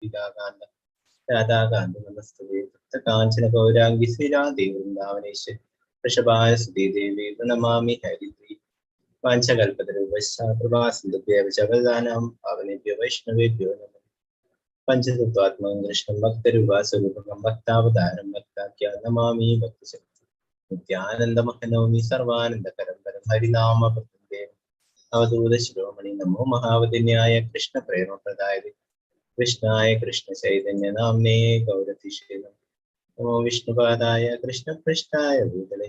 Vidaganda Radhaganda Namaste Kanchana Gaurangi Srirade Vrindavaneshwari Prishabhaya Sudhi Devi Pranamami Haridri Panchakalpatarubhasya Prabhasindabhya Vichavadanam Pavanebhya Vaishnavebhyo Namah Panchatattvatmam Krishnam Bhaktarubhasarupakam Bhaktavadaram Bhaktakhya Namami Bhakti Shakti Nityanandamahanomi Sarvanandakaram Param Harinama Pratandev Avadhuta Shiromani Namo Mahavadinyaya Krishna Prema Pradayade Krishnaya Krishna Chaitanya Namne Gaurati Shridham Namo Vishnupadaya Krishna Prishtaya Bhutale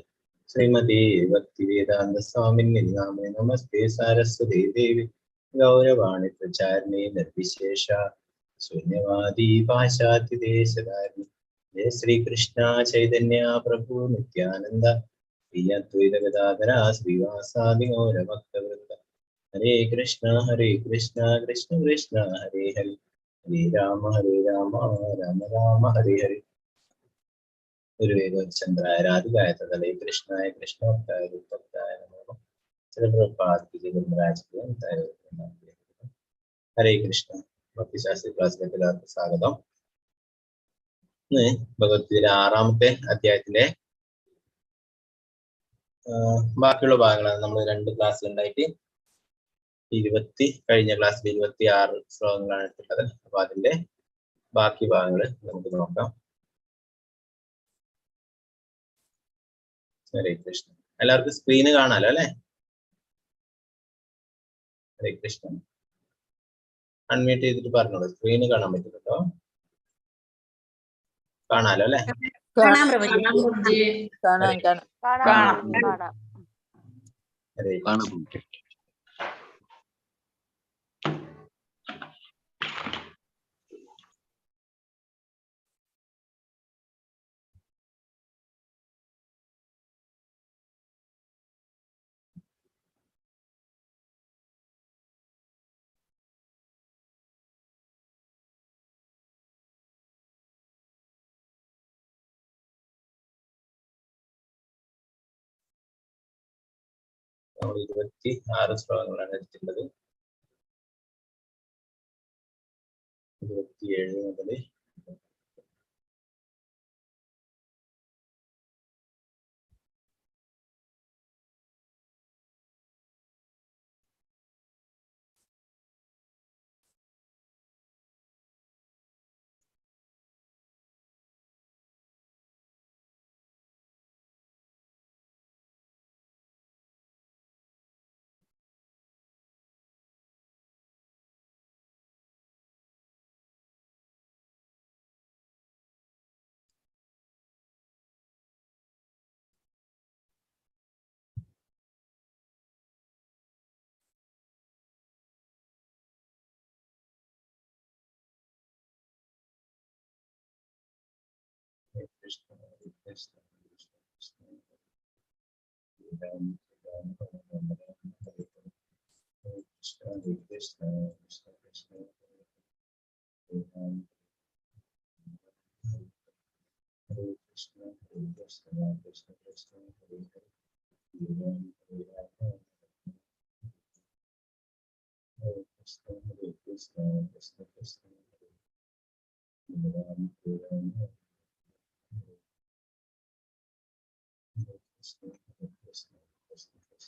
Srimati Bhakti Vedanta Swamini Name Namaste Saraswati Devi Gauravani Pracharne Nirvishesha Sunyavadi Pashati Desadari Jai Sri Krishna Chaitanya Prabhu Nityananda Priya Dvaita Gadadhara Srivasadi Gaura Bhakta Vrinda Hare Krishna Krishna Krishna Hare Hare Hare Rama Rama Rama Hare Hare Urvega Chandraya Radhikaya Tadale Krishnaya Krishna Bhaktaya Rupakaya Namo Prabhupada Ki Jai Maharaj Ki Jai Hare Krishna Bhakti Shastri Class ലേക്ക് എല്ലാവർക്കും സ്വാഗതം. ഭഗവത്ഗീതയിലെ 6ാമത്തെ അധ്യായത്തിന്റെ ബാക്കിയുള്ള ഭാഗങ്ങളാണ് നമ്മൾ 2 ക്ലാസ്സിലുണ്ടായിട്ട് കഴിഞ്ഞ ക്ലാസ്സിൽ 26 ശ്ലോകങ്ങളാണ് എടുത്തിട്ടുള്ളത്. അപ്പൊ അതിന്റെ ബാക്കി ഭാഗങ്ങൾ നമുക്ക് നോക്കാം. ഹരേ കൃഷ്ണ. എല്ലാവർക്കും സ്ക്രീന് കാണാലോ അല്ലെ? ഹരേ കൃഷ്ണ. അൺമ്യൂട്ട് ചെയ്തിട്ട് പറഞ്ഞോളൂ. സ്ക്രീന് കാണാൻ പറ്റുന്നുണ്ടോ? കാണാലോ അല്ലെ? ഹരേ കൃഷ്ണ. നമ്മൾ 26 ശ്ലോകങ്ങളാണ് എടുത്തിട്ടുള്ളത്. 27 മുതൽ Krishna Krishna Krishna Krishna Ram Ram Ram Hare Krishna Krishna Krishna Krishna Ram Hare Krishna Krishna Krishna Krishna Hare Ram Hare Krishna Krishna Krishna Krishna Ram Krishna Krishna Krishna Krishna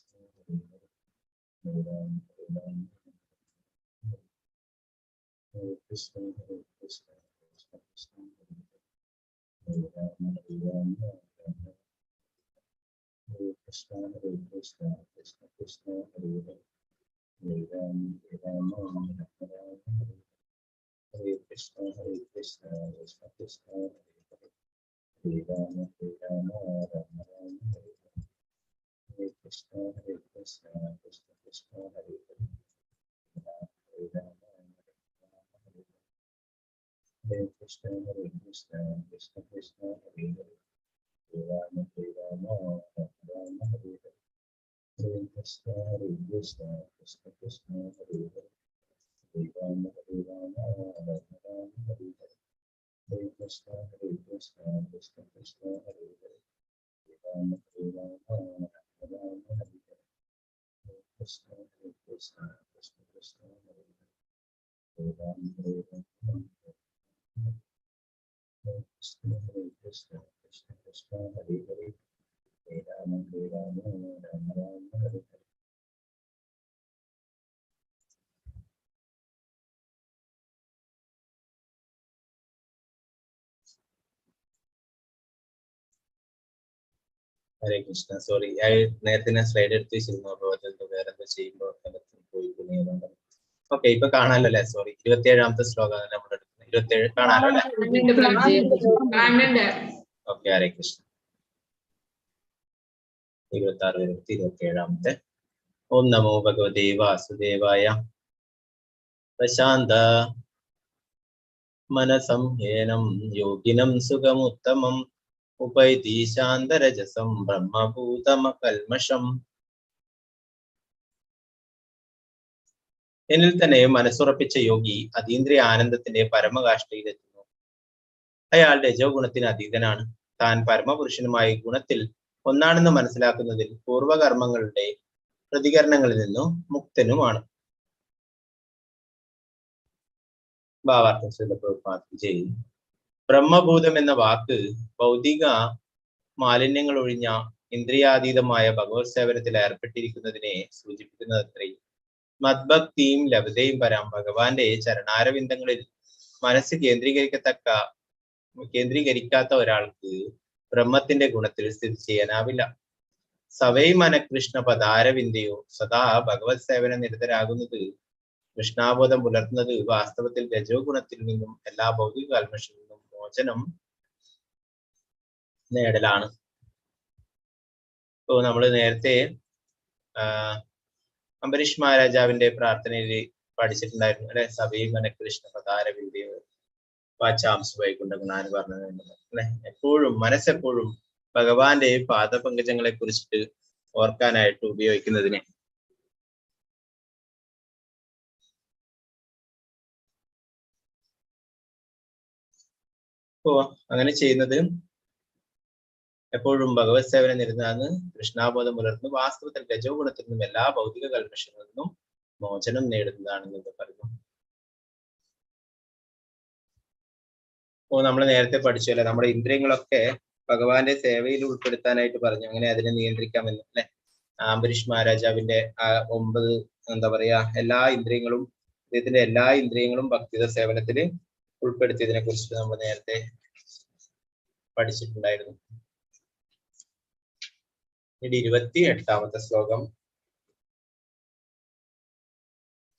Ram Hare Krishna Krishna Krishna Krishna Ram Hare Krishna Krishna Krishna Krishna Ram Hare Krishna Krishna Krishna Krishna Hare Rama Rama Rama Hare Krishna Krishna Krishna Krishna Hare Rama Hare Krishna Krishna Krishna Krishna Hare Rama Rama Rama Hare Hare Krishna Krishna Krishna Krishna Hare Rama Rama Rama Rama Hare Hare Krishna Krishna Krishna Krishna Hare Rama Rama Rama Hare Hare Krishna Krishna Krishna Krishna Hare Rama Rama Krishna Hare Krishna Krishna Krishna Hare Hare Hare Rama Rama Rama Hare Hare. Hare Krishna. Sorry, നേരത്തെ ഞാൻ slide എടുത്ത് വെച്ചിരുന്നു. അപ്പോൾ അതെന്തോ വേറെ എന്തോ ചെയ്യുമ്പോൾ പോയി കുഞ്ഞുണ്ട്. ഓക്കെ, ഇപ്പൊ കാണാമല്ലോ അല്ലേ? സോറി, 27ാമത്തെ ശ്ലോകമാണ് നമ്മൾ എടുക്കുന്നത്. 27 കാണാമല്ലോ അല്ലേ? ഓക്കെ, ഹരേ കൃഷ്ണ. 26 വരെ 27ാമത്തെ. ഓം നമോ ഭഗവതേ വാസുദേവായ. പ്രശാന്ത മനസം ഹേനം യോഗിനം സുഖമുത്തമം ഉപൈതി ശാന്തരജസം ബ്രഹ്മഭൂതമകൽമഷം. എന്നിൽ തന്നെ മനസ്സുറപ്പിച്ച യോഗി അതീന്ദ്രിയ ആനന്ദത്തിന്റെ പരമകാഷ്ഠയിലെത്തുന്നു. അയാൾ രജോ ഗുണത്തിന് അതീതനാണ്. താൻ പരമപുരുഷനുമായി ഗുണത്തിൽ ഒന്നാണെന്ന് മനസ്സിലാക്കുന്നതിൽ പൂർവകർമ്മങ്ങളുടെ പ്രതികരണങ്ങളിൽ നിന്നും മുക്തനുമാണ്. ഭാവാർത്ഥം ചെയ്യും. ബ്രഹ്മഭൂതം എന്ന വാക്ക് ഭൗതിക മാലിന്യങ്ങൾ ഒഴിഞ്ഞ ഇന്ദ്രിയാതീതമായ ഭഗവത് സേവനത്തിൽ ഏർപ്പെട്ടിരിക്കുന്നതിനെ സൂചിപ്പിക്കുന്നതത്രേ. മദ്ഭക്തിയും ലഭതയും പരാം ഭഗവാന്റെ ചരണാരവിന്ദങ്ങളിൽ മനസ്സ് കേന്ദ്രീകരിക്കാത്ത ഒരാൾക്ക് ബ്രഹ്മത്തിന്റെ ഗുണത്തിൽ സ്ഥിതി ചെയ്യാനാവില്ല. സവൈ മനകൃഷ്ണ പദാരവിന്ദയോ സദാ ഭഗവത് സേവന നിരതരാകുന്നത്, കൃഷ്ണാബോധം പുലർത്തുന്നത് വാസ്തവത്തിൽ രജോ ഗുണത്തിൽ നിന്നും എല്ലാ ഭൗതിക കൽമഷത്തിൽ നിന്നും മോചനം നേടലാണ്. ഇപ്പോ നമ്മൾ നേരത്തെ അംബരീഷ് മഹാരാജാവിന്റെ പ്രാർത്ഥനയിൽ പഠിച്ചിട്ടുണ്ടായിരുന്നു അല്ലെ? സഭയും മനകൃഷ്ണ പദാരവിന്ദയോ വാചാംസ വൈകുണ്ഠ ഗുണാന് പറഞ്ഞത് അല്ലെ? എപ്പോഴും മനസ്സെപ്പോഴും ഭഗവാന്റെ പാദപങ്കജങ്ങളെ കുറിച്ചിട്ട് ഓർക്കാനായിട്ട് ഉപയോഗിക്കുന്നതിനെ. അപ്പോ അങ്ങനെ ചെയ്യുന്നത് എപ്പോഴും ഭഗവത് സേവനം നിരുന്നാന്ന് കൃഷ്ണാബോധം പുലർത്തുന്നു വാസ്തവത്തിൽ രജോ ഗുണത്തിൽ നിന്നും എല്ലാ ഭൗതിക കൽമഷങ്ങളിൽ നിന്നും മോചനം നേടുന്നതാണെന്ന് പറയുന്നു. അപ്പോ നമ്മൾ നേരത്തെ പഠിച്ചല്ലേ, നമ്മുടെ ഇന്ദ്രിയങ്ങളൊക്കെ ഭഗവാന്റെ സേവയിൽ ഉൾപ്പെടുത്താനായിട്ട് പറഞ്ഞു. അങ്ങനെ അതിനെ നിയന്ത്രിക്കാമെന്ന് അല്ലെ? അംബരീഷ് മഹാരാജാവിന്റെ 9 എന്താ പറയാ എല്ലാ ഇന്ദ്രിയങ്ങളും, അദ്ദേഹത്തിന്റെ എല്ലാ ഇന്ദ്രിയങ്ങളും ഭക്തിയുടെ സേവനത്തിൽ ഉൾപ്പെടുത്തിയതിനെ കുറിച്ച് നമ്മൾ നേരത്തെ പഠിച്ചിട്ടുണ്ടായിരുന്നു. ഇനി 28ാമത്തെ ശ്ലോകം.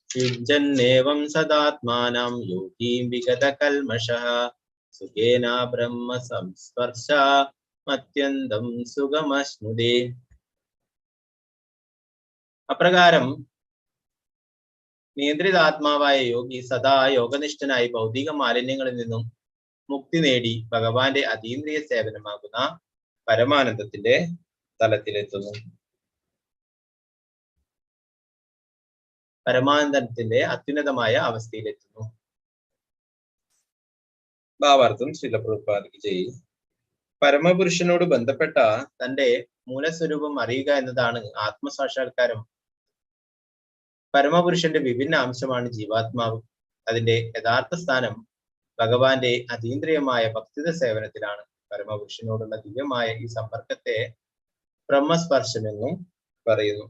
യുജ്ജന്നേവം സദാത്മാനം യോഗീം വിഗത കൽമഷഃ സുഖേന ബ്രഹ്മ സംസ്പർശ അത്യന്തം സുഖമശ്നുതേ. അപ്രകാരം നിയന്ത്രിതാത്മാവായ യോഗി സദാ യോഗനിഷ്ഠനായി ഭൗതിക മാലിന്യങ്ങളിൽ നിന്നും മുക്തി നേടി ഭഗവാന്റെ അതീന്ദ്രിയ സേവനമാകുന്ന പരമാനന്ദത്തിന്റെ തലത്തിലെത്തുന്നു. പരമാനന്ദത്തിന്റെ അത്യുന്നതമായ അവസ്ഥയിലെത്തുന്നു. ഭാവാർത്ഥം ശ്രീല പ്രഭുപാദയ്ക്ക് ചെയ്യും. പരമപുരുഷനോട് ബന്ധപ്പെട്ട തന്റെ മൂലസ്വരൂപം അറിയുക എന്നതാണ് ആത്മസാക്ഷാത്കാരം. പരമപുരുഷന്റെ വിഭിന്ന അംശമാണ് ജീവാത്മാവ്. അതിന്റെ യഥാർത്ഥ സ്ഥാനം ഭഗവാന്റെ അതീന്ദ്രിയമായ ഭക്തിത സേവനത്തിലാണ്. പരമപുരുഷനോടുള്ള ദിവ്യമായ ഈ സമ്പർക്കത്തെ ബ്രഹ്മസ്പർശം എന്നും പറയുന്നു.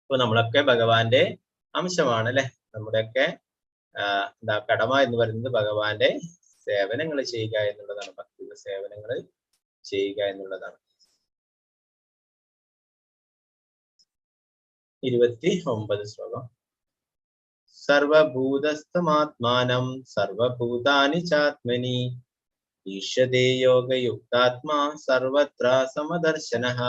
ഇപ്പൊ നമ്മളൊക്കെ ഭഗവാന്റെ അംശമാണ് അല്ലെ? നമ്മുടെയൊക്കെ കടമ എന്ന് പറയുന്നത് ഭഗവാന്റെ സേവനങ്ങൾ ചെയ്യുക എന്നുള്ളതാണ്. ഭക്തിയുടെ സേവനങ്ങൾ ചെയ്യുക എന്നുള്ളതാണ്. 29 ശ്ലോകം. സർവഭൂതസ്ഥമാത്മാനം സർവഭൂതാനി ചാത്മനി ഈശ്വരേ യോഗയുക്താത്മാ സർവത്ര സമദർശനഃ.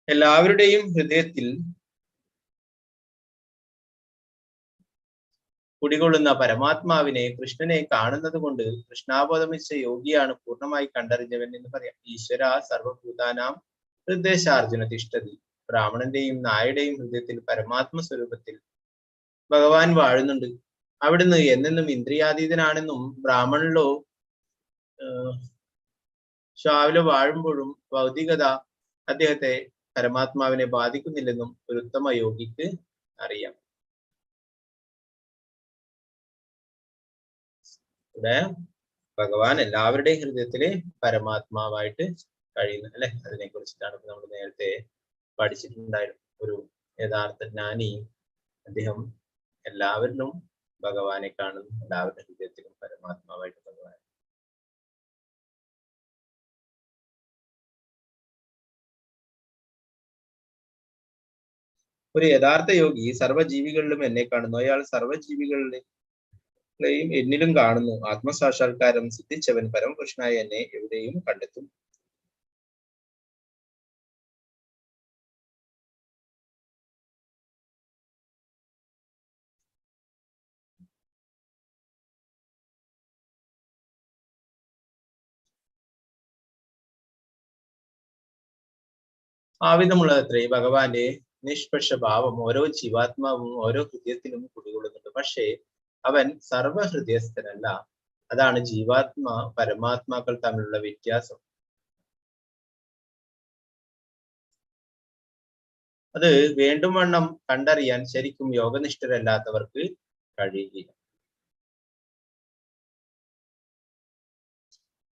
എല്ലാവരുടെയും ഹൃദയത്തിൽ കുടികൊള്ളുന്ന പരമാത്മാവിനെ, കൃഷ്ണനെ കാണുന്നത് കൊണ്ട് കൃഷ്ണാബോധമിച്ച യോഗിയാണ് പൂർണ്ണമായി കണ്ടറിഞ്ഞവൻ എന്ന് പറയാം. ഈശ്വര സർവഭൂതാനാം ഹൃദയശാർജുന തിഷ്ഠതി. ബ്രാഹ്മണന്റെയും നായുടെയും ഹൃദയത്തിൽ പരമാത്മ സ്വരൂപത്തിൽ ഭഗവാൻ വാഴുന്നുണ്ട്. അവിടുന്ന് എന്നെന്നും ഇന്ദ്രിയാതീതനാണെന്നും ബ്രാഹ്മണിലോ ശ്വാവിലോ വാഴുമ്പോഴും ഭൗതികത അദ്ദേഹത്തെ പരമാത്മാവിനെ ബാധിക്കുന്നില്ലെന്നും ഒരു ഉത്തമ യോഗിക്ക് അറിയാം. ഇവിടെ ഭഗവാൻ എല്ലാവരുടെയും ഹൃദയത്തില് പരമാത്മാവായിട്ട് കഴിയുന്നു അല്ലെ. അതിനെ കുറിച്ചിട്ടാണ് നമ്മൾ നേരത്തെ പഠിച്ചിട്ടുണ്ടായിരുന്നു. ഒരു യഥാർത്ഥ ജ്ഞാനി അദ്ദേഹം എല്ലാവരിലും ഭഗവാനെ കാണുന്നു, എല്ലാവരുടെ ഹൃദയത്തിലും പരമാത്മാവായിട്ട് ഭഗവാൻ. ഒരു യഥാർത്ഥ യോഗി സർവ്വജീവികളിലും എന്നെ കാണുന്നു. അയാൾ സർവ്വജീവികളെയും എന്നിലും കാണുന്നു. ആത്മസാക്ഷാത്കാരം സിദ്ധിച്ചവൻ പരമപുരുഷനായ എന്നെ എവിടെയും കണ്ടെത്തും. ആവിധമുള്ളതത്രേ ഭഗവാന്റെ നിഷ്പക്ഷ ഭാവം ഓരോ ജീവാത്മാവും ഓരോ ഹൃദയത്തിലും കുടികൊള്ളുന്നുണ്ട്. പക്ഷേ അവൻ സർവഹൃദയസ്ഥനല്ല. അതാണ് പരമാത്മാക്കൾ തമ്മിലുള്ള വ്യത്യാസം. അത് വേണ്ടും വണ്ണം കണ്ടറിയാൻ ശരിക്കും യോഗനിഷ്ഠരല്ലാത്തവർക്ക് കഴിയുകയില്ല.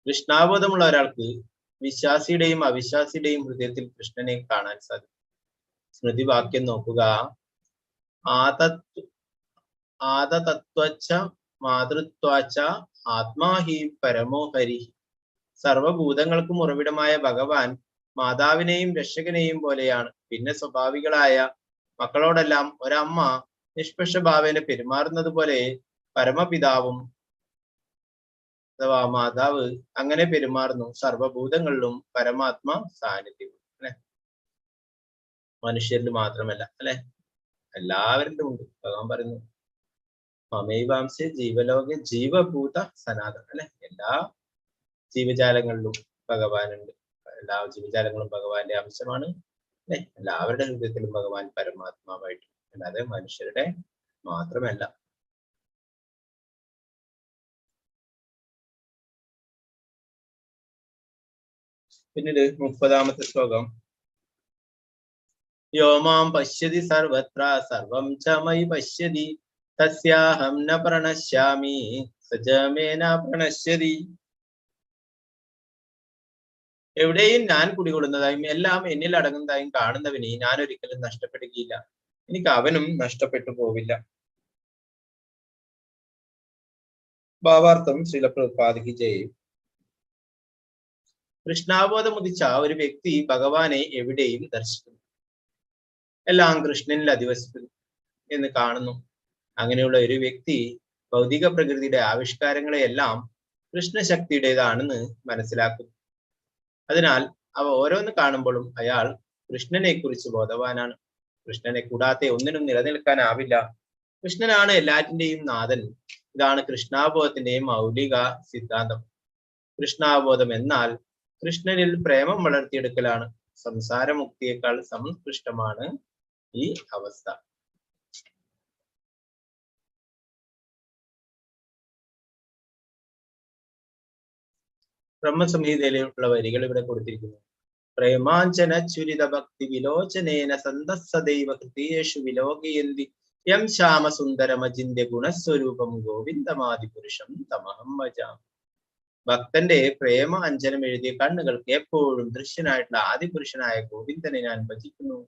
കൃഷ്ണാബോധമുള്ള ഒരാൾക്ക് വിശ്വാസിയുടെയും അവിശ്വാസിയുടെയും ഹൃദയത്തിൽ കൃഷ്ണനെ കാണാൻ സാധിക്കും. സ്മൃതിവാക്യം നോക്കുക. ആദതത്വച്ച മാതൃത്വാച്ച ആത്മാഹി പരമോഹരി. സർവഭൂതങ്ങൾക്കും ഉറവിടമായ ഭഗവാൻ മാതാവിനെയും രക്ഷകനെയും പോലെയാണ്. പിന്നെ സ്വാഭാവികളായ മക്കളോടെല്ലാം ഒരമ്മ നിഷ്പക്ഷ ഭാവേന പെരുമാറുന്നത് പോലെ പരമപിതാവും അഥവാ മാതാവ് അങ്ങനെ പെരുമാറുന്നു. സർവഭൂതങ്ങളിലും പരമാത്മ സാന്നിധ്യം അല്ലെ. മനുഷ്യരിൽ മാത്രമല്ല അല്ലെ, എല്ലാവരിലും ഉണ്ട്. ഭഗവാൻ പറയുന്നു മമൈവാംശ ജീവലോക ജീവഭൂത സനാതന അല്ലെ. എല്ലാ ജീവജാലങ്ങളിലും ഭഗവാനുണ്ട്. എല്ലാ ജീവജാലങ്ങളും ഭഗവാന്റെ അംശമാണ് അല്ലെ. എല്ലാവരുടെ ഹൃദയത്തിലും ഭഗവാൻ പരമാത്മാവായിട്ട്, അല്ലാതെ മനുഷ്യരുടെ മാത്രമല്ല. പിന്നീട് 30ാമത്തെ ശ്ലോകം. യോമാം പശ്യതി സർവത്ര സർവം ച മയി പശ്യതി തസ്യാഹം ന പ്രണശ്യാമി സജമേ ന പ്രണശ്യതി. എവിടെയും ഞാൻ കുടികൊള്ളുന്നതായും എല്ലാം എന്നിൽ അടങ്ങുന്നതായും കാണുന്നവനെ ഞാൻ ഒരിക്കലും നഷ്ടപ്പെടുകയില്ല. എനിക്ക് അവനും നഷ്ടപ്പെട്ടു പോവില്ല. ഭാവാർത്ഥം ശ്രീല പ്രഭുപാദി ജയ്. കൃഷ്ണാബോധം ഉദിച്ച ഒരു വ്യക്തി ഭഗവാനെ എവിടെയും ദർശിക്കുന്നു. എല്ലാം കൃഷ്ണനിൽ അധിവസിക്കുന്നു എന്ന് കാണുന്നു. അങ്ങനെയുള്ള ഒരു വ്യക്തി ഭൗതിക പ്രകൃതിയുടെ ആവിഷ്കാരങ്ങളെയെല്ലാം കൃഷ്ണശക്തിയുടേതാണെന്ന് മനസ്സിലാക്കുന്നു. അതിനാൽ അവ ഓരോന്ന് കാണുമ്പോഴും അയാൾ കൃഷ്ണനെ കുറിച്ച് ബോധവാനാണ്. കൃഷ്ണനെ കൂടാതെ ഒന്നിനും നിലനിൽക്കാനാവില്ല. കൃഷ്ണനാണ് എല്ലാറ്റിന്റെയും നാഥൻ. ഇതാണ് കൃഷ്ണാബോധത്തിന്റെയും മൗലിക സിദ്ധാന്തം. കൃഷ്ണാബോധം എന്നാൽ കൃഷ്ണനിൽ പ്രേമം വളർത്തിയെടുക്കലാണ്. സംസാരമുക്തിയേക്കാൾ സമുത്കൃഷ്ടമാണ് ഈ അവസ്ഥ. ബ്രഹ്മസംഹിതയിലുള്ള വരികൾ ഇവിടെ കൊടുത്തിരിക്കുന്നു. പ്രേമാഞ്ചന ചുരിത ഭക്തി വിലോചനേന സന്തസദൈവ ഹൃദയേഷു വിലോകയന്തി യം ശ്യാമസുന്ദരമചിന്യ ഗുണസ്വരൂപം ഗോവിന്ദമാദിപുരുഷം തമഹം ഭജാമി. ഭക്തന്റെ പ്രേമ അഞ്ജനം എഴുതിയ കണ്ണുകൾക്ക് എപ്പോഴും ദൃശ്യനായിട്ടുള്ള ആദിപുരുഷനായ ഗോവിന്ദനെ ഞാൻ ഭജിക്കുന്നു.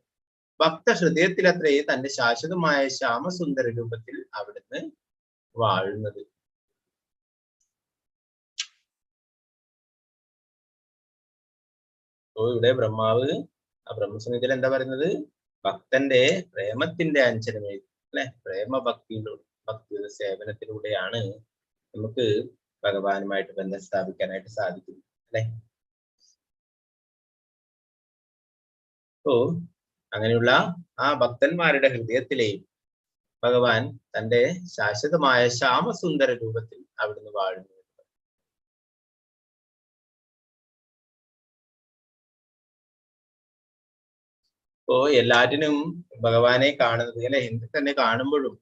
ഭക്ത ഹൃദയത്തിലത്രേ തന്റെ ശാശ്വതമായ ശ്യാമസുന്ദര രൂപത്തിൽ അവിടുന്ന് വാഴുന്നത്. ഇവിടെ ബ്രഹ്മാവ് ആ ബ്രഹ്മസംഹിതയിൽ എന്താ പറയുന്നത്? ഭക്തന്റെ പ്രേമത്തിന്റെ അഞ്ജനം എഴുതി അല്ലെ. ഭക്തിയുടെ സേവനത്തിലൂടെയാണ് നമുക്ക് ഭഗവാനുമായിട്ട് ബന്ധം സ്ഥാപിക്കാനായിട്ട് സാധിക്കുന്നത് അല്ലെ. അപ്പോ അങ്ങനെയുള്ള ആ ഭക്തന്മാരുടെ ഹൃദയത്തിലെയും ഭഗവാൻ തന്റെ ശാശ്വതമായ ശ്യാമസുന്ദര രൂപത്തിൽ അവിടുന്ന് വാഴുന്നു. അപ്പോ എല്ലാറ്റിനും ഭഗവാനെ കാണുന്നത് അല്ലെ, എന്ത് തന്നെ കാണുമ്പോഴും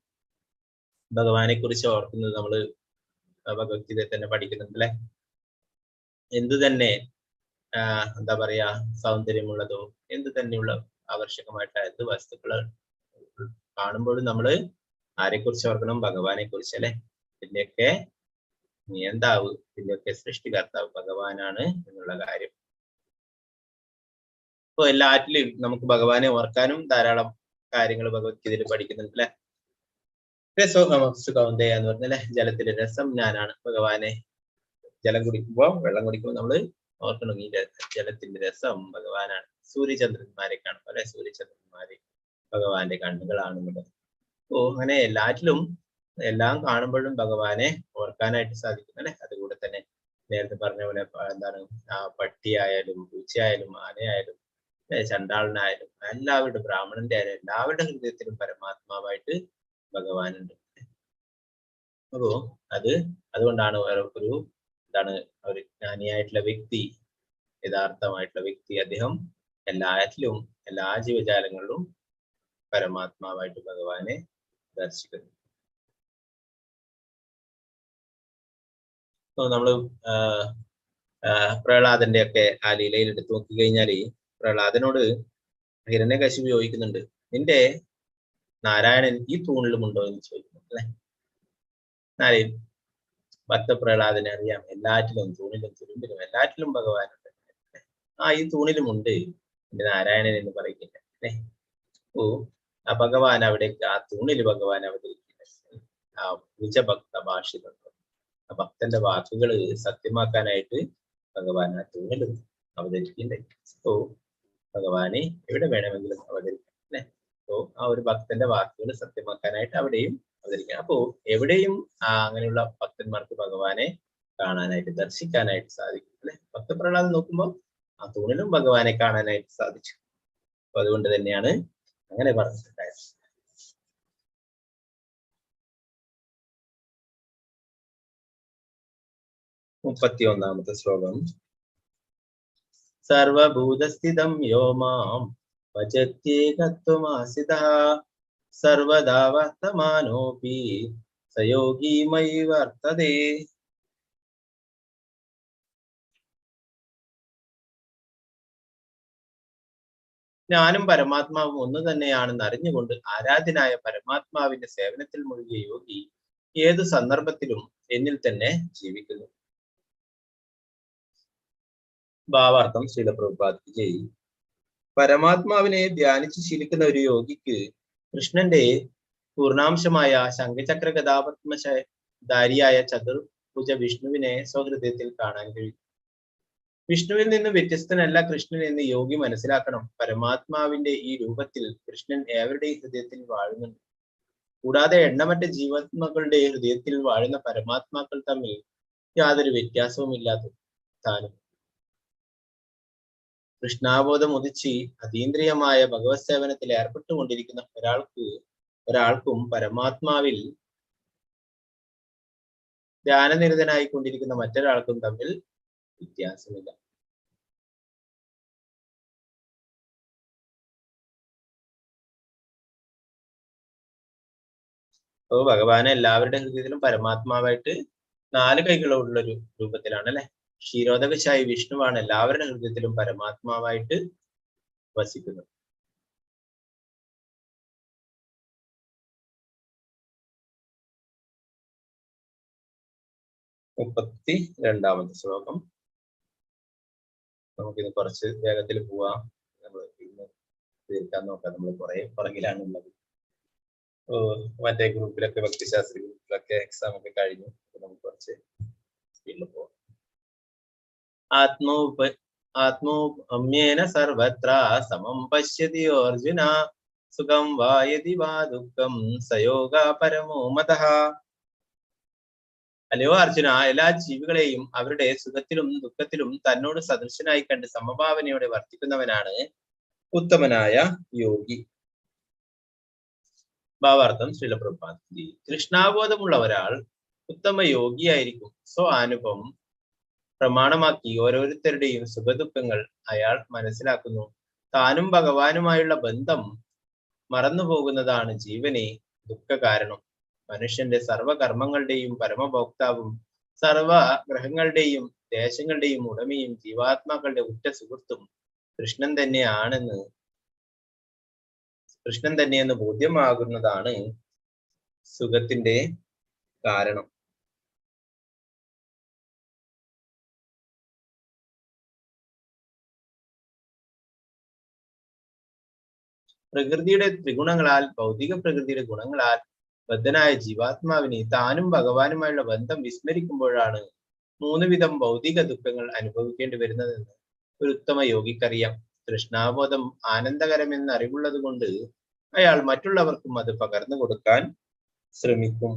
ഭഗവാനെ കുറിച്ച് ഓർക്കുന്നത് നമ്മള് ഭഗവത്ഗീതയിൽ തന്നെ പഠിക്കുന്നുണ്ട് അല്ലെ. എന്തു തന്നെ എന്താ പറയാ സൗന്ദര്യമുള്ളതോ എന്ത് തന്നെയുള്ള ആകർഷകമായിട്ടുള്ള എന്ത് വസ്തുക്കൾ കാണുമ്പോഴും നമ്മള് ആരെക്കുറിച്ച് ഓർക്കണം? ഭഗവാനെ കുറിച്ച് അല്ലെ. ഇതിന്റെയൊക്കെ നിയന്താവ്, ഇതിന്റെയൊക്കെ സൃഷ്ടികർത്താവ് ഭഗവാനാണ് എന്നുള്ള കാര്യം. അപ്പൊ എല്ലാറ്റിലും നമുക്ക് ഭഗവാനെ ഓർക്കാനും ധാരാളം കാര്യങ്ങൾ ഭഗവത്ഗീതയിൽ പഠിക്കുന്നുണ്ട് അല്ലെ. രസോകൗന്ദയ എന്ന് പറഞ്ഞല്ലേ, ജലത്തിലെ രസം ഞാനാണ്. ഭഗവാനെ ജലം കുടിക്കുമ്പോൾ, വെള്ളം കുടിക്കുമ്പോൾ നമ്മൾ ഓർക്കണം, ഈ ജലത്തിന്റെ രസം ഭഗവാനാണ്. സൂര്യചന്ദ്രന്മാരെ കാണും അല്ലെ, സൂര്യചന്ദ്രന്മാരെ ഭഗവാന്റെ കണ്ണുകളാണെന്നുള്ളത്. അപ്പോ അങ്ങനെ എല്ലാറ്റിലും എല്ലാം കാണുമ്പോഴും ഭഗവാനെ ഓർക്കാനായിട്ട് സാധിക്കും അല്ലെ. അതുകൂടെ തന്നെ നേരത്തെ പറഞ്ഞ പോലെ എന്താണ്, ആ പട്ടിയായാലും പൂച്ചയായാലും ആനയായാലും ചണ്ടാളനായാലും എല്ലാവരുടെ, ബ്രാഹ്മണന്റെ ആയാലും എല്ലാവരുടെ ഹൃദയത്തിലും പരമാത്മാവായിട്ട് ഭഗവാനുണ്ട്. അപ്പോ അതുകൊണ്ടാണ് ഒരു എന്താണ്, ഒരു ജ്ഞാനിയായിട്ടുള്ള വ്യക്തി, യഥാർത്ഥമായിട്ടുള്ള വ്യക്തി, അദ്ദേഹം എല്ലാറ്റിലും എല്ലാ ജീവജാലങ്ങളിലും പരമാത്മാവായിട്ട് ഭഗവാനെ ദർശിക്കുന്നു. നമ്മള് പ്രഹ്ലാദന്റെ ഒക്കെ ആ ലീലയിൽ എടുത്തു നോക്കി കഴിഞ്ഞാല് പ്രഹ്ലാദനോട് ഹിരണ്യകശിപു ചോദിക്കുന്നുണ്ട്, നിന്റെ നാരായണൻ ഈ തൂണിലുമുണ്ടോ എന്ന് ചോദിക്കുന്നു അല്ലെ. എന്നാലും ഭക്തപ്രഹ്ലാദനെ അറിയാം, എല്ലാറ്റിലും, തൂണിലും തുരുമ്പിലും എല്ലാറ്റിലും ഭഗവാനുണ്ട്. ഈ തൂണിലുമുണ്ട് എന്റെ നാരായണൻ എന്ന് പറയുന്നില്ല അല്ലെ. ഓ ആ ഭഗവാൻ അവിടെ, ആ തൂണിൽ ഭഗവാൻ അവതരിക്കുന്നത് ആ നിജഭക്ത ഭാഷിതം, ആ ഭക്തന്റെ വാക്കുകൾ സത്യമാക്കാനായിട്ട് ഭഗവാൻ ആ തൂണിൽ അവതരിക്കുന്നുണ്ട്. ഓ ഭഗവാനെ എവിടെ വേണമെങ്കിലും അവതരിക്കാം അല്ലെ. അപ്പോ ആ ഒരു ഭക്തന്റെ വാക്കുകൾ സത്യമാക്കാനായിട്ട് അവിടെയും അവതരിക്കാം. അപ്പോ എവിടെയും അങ്ങനെയുള്ള ഭക്തന്മാർക്ക് ഭഗവാനെ കാണാനായിട്ട്, ദർശിക്കാനായിട്ട് സാധിക്കും അല്ലെ. ഭക്തപ്രഹ്ലാദൻ നോക്കുമ്പോൾ ആ തൂണിലും ഭഗവാനെ കാണാനായിട്ട് സാധിച്ചു. അപ്പൊ അതുകൊണ്ട് തന്നെയാണ് അങ്ങനെ പറഞ്ഞിട്ടുണ്ടായത്. 31ാമത്തെ ശ്ലോകം. സർവഭൂതസ്ഥിതം യോ മാം ഭജത്യേകത്വമാസിതഃ സർവദാ വർത്തമാനോപി സയോഗി മയി വർത്തതേ. ഞാനും പരമാത്മാവും ഒന്ന് തന്നെയാണെന്ന് അറിഞ്ഞുകൊണ്ട് ആരാധ്യനായ പരമാത്മാവിന്റെ സേവനത്തിൽ മുഴുകിയ യോഗി ഏതു സന്ദർഭത്തിലും എന്നിൽ തന്നെ ജീവിക്കുന്നു. ഭാവാർത്ഥം ശ്രീല പ്രഭുപാദ് ജയ്. പരമാത്മാവിനെ ധ്യാനിച്ച് ശീലിക്കുന്ന ഒരു യോഗിക്ക് കൃഷ്ണന്റെ പൂർണാംശമായ ശംഖചക്ര ഗദാപത്മധാരിയായ ചതുർഭുജ വിഷ്ണുവിനെ സ്വഹൃദയത്തിൽ കാണാൻ കഴിയും. വിഷ്ണുവിൽ നിന്ന് വ്യത്യസ്തനല്ല കൃഷ്ണൻ എന്ന് യോഗി മനസ്സിലാക്കണം. പരമാത്മാവിന്റെ ഈ രൂപത്തിൽ കൃഷ്ണൻ ഏവരുടെയും ഹൃദയത്തിൽ വാഴുന്നുണ്ട്. കൂടാതെ എണ്ണമറ്റ ജീവാത്മാക്കളുടെ ഹൃദയത്തിൽ വാഴുന്ന പരമാത്മാക്കൾ തമ്മിൽ യാതൊരു വ്യത്യാസവുമില്ലാത്ത താനും. കൃഷ്ണാബോധം ഉദിച്ച് അതീന്ദ്രിയമായ ഭഗവത് സേവനത്തിൽ ഏർപ്പെട്ടുകൊണ്ടിരിക്കുന്ന ഒരാൾക്കും പരമാത്മാവിൽ ധ്യാനനിരതനായിക്കൊണ്ടിരിക്കുന്ന മറ്റൊരാൾക്കും തമ്മിൽ വ്യത്യാസമില്ല. അപ്പോ ഭഗവാനെ എല്ലാവരുടെ ഹൃദയത്തിലും പരമാത്മാവായിട്ട് 4 കൈകളുള്ള ഒരു രൂപത്തിലാണ് അല്ലെ. ക്ഷീരോദകശായി വിഷ്ണുവാണ് എല്ലാവരുടെ ഹൃദയത്തിലും പരമാത്മാവായിട്ട് വസിക്കുന്നത്. മുപ്പത്തിരണ്ടാമത്തെ ശ്ലോകം. നമുക്കിത് കുറച്ച് വേഗത്തിൽ പോവാം. നമ്മൾ ഇന്ന് തീർക്കാൻ നോക്കാം. നമ്മൾ കുറെ പുറകിലാണുള്ളത്. മറ്റേ ഗ്രൂപ്പിലൊക്കെ, ഭക്തിശാസ്ത്രി ഗ്രൂപ്പിലൊക്കെ എക്സാം ഒക്കെ കഴിഞ്ഞു. നമുക്ക് കുറച്ച് സ്പീഡിൽ പോവാം. ആത്മോപമ്യേന സർവത്ര സമം പശ്യതി അർജുന സുഖം വാ യതി വാ ദുഃഖം സയോഗ പരമോ മതഃ. അല്ലയോ അർജുന, എല്ലാ ജീവികളെയും അവരുടെ സുഖത്തിലും ദുഃഖത്തിലും തന്നോട് സദൃശനായി കണ്ട് സമഭാവനയോടെ വർത്തിക്കുന്നവനാണ് ഉത്തമനായ യോഗി. ഭാവാർത്ഥം ശ്രീല പ്രഭുപാദ്. കൃഷ്ണാബോധമുള്ള ഒരാൾ ഉത്തമ യോഗിയായിരിക്കും. അനുഭവം പ്രമാണമാക്കി ഓരോരുത്തരുടെയും സുഖദുഃഖങ്ങൾ അയാൾ മനസ്സിലാക്കുന്നു. താനും ഭഗവാനുമായുള്ള ബന്ധം മറന്നുപോകുന്നതാണ് ജീവനെ ദുഃഖ കാരണം. മനുഷ്യന്റെ സർവകർമ്മങ്ങളുടെയും പരമഭോക്താവും സർവ ഗ്രഹങ്ങളുടെയും ദേശങ്ങളുടെയും ഉടമയും ജീവാത്മാക്കളുടെ ഉറ്റ സുഹൃത്തും കൃഷ്ണൻ തന്നെയാണെന്ന് കൃഷ്ണൻ തന്നെയെന്ന് ബോധ്യമാകുന്നതാണ് സുഖത്തിന്റെ കാരണം. പ്രകൃതിയുടെ ത്രിഗുണങ്ങളാൽ, ഭൗതിക പ്രകൃതിയുടെ ഗുണങ്ങളാൽ ബദ്ധനായ ജീവാത്മാവിന് താനും ഭഗവാനുമായുള്ള ബന്ധം വിസ്മരിക്കുമ്പോഴാണ് 3 വിധം ഭൗതിക ദുഃഖങ്ങൾ അനുഭവിക്കേണ്ടി വരുന്നതെന്ന് ഒരു ഉത്തമ യോഗിക്കറിയാം. തൃഷ്ണാബോധം ആനന്ദകരമെന്ന് അറിവുള്ളത് കൊണ്ട് അയാൾ മറ്റുള്ളവർക്കും അത് പകർന്നു കൊടുക്കാൻ ശ്രമിക്കും.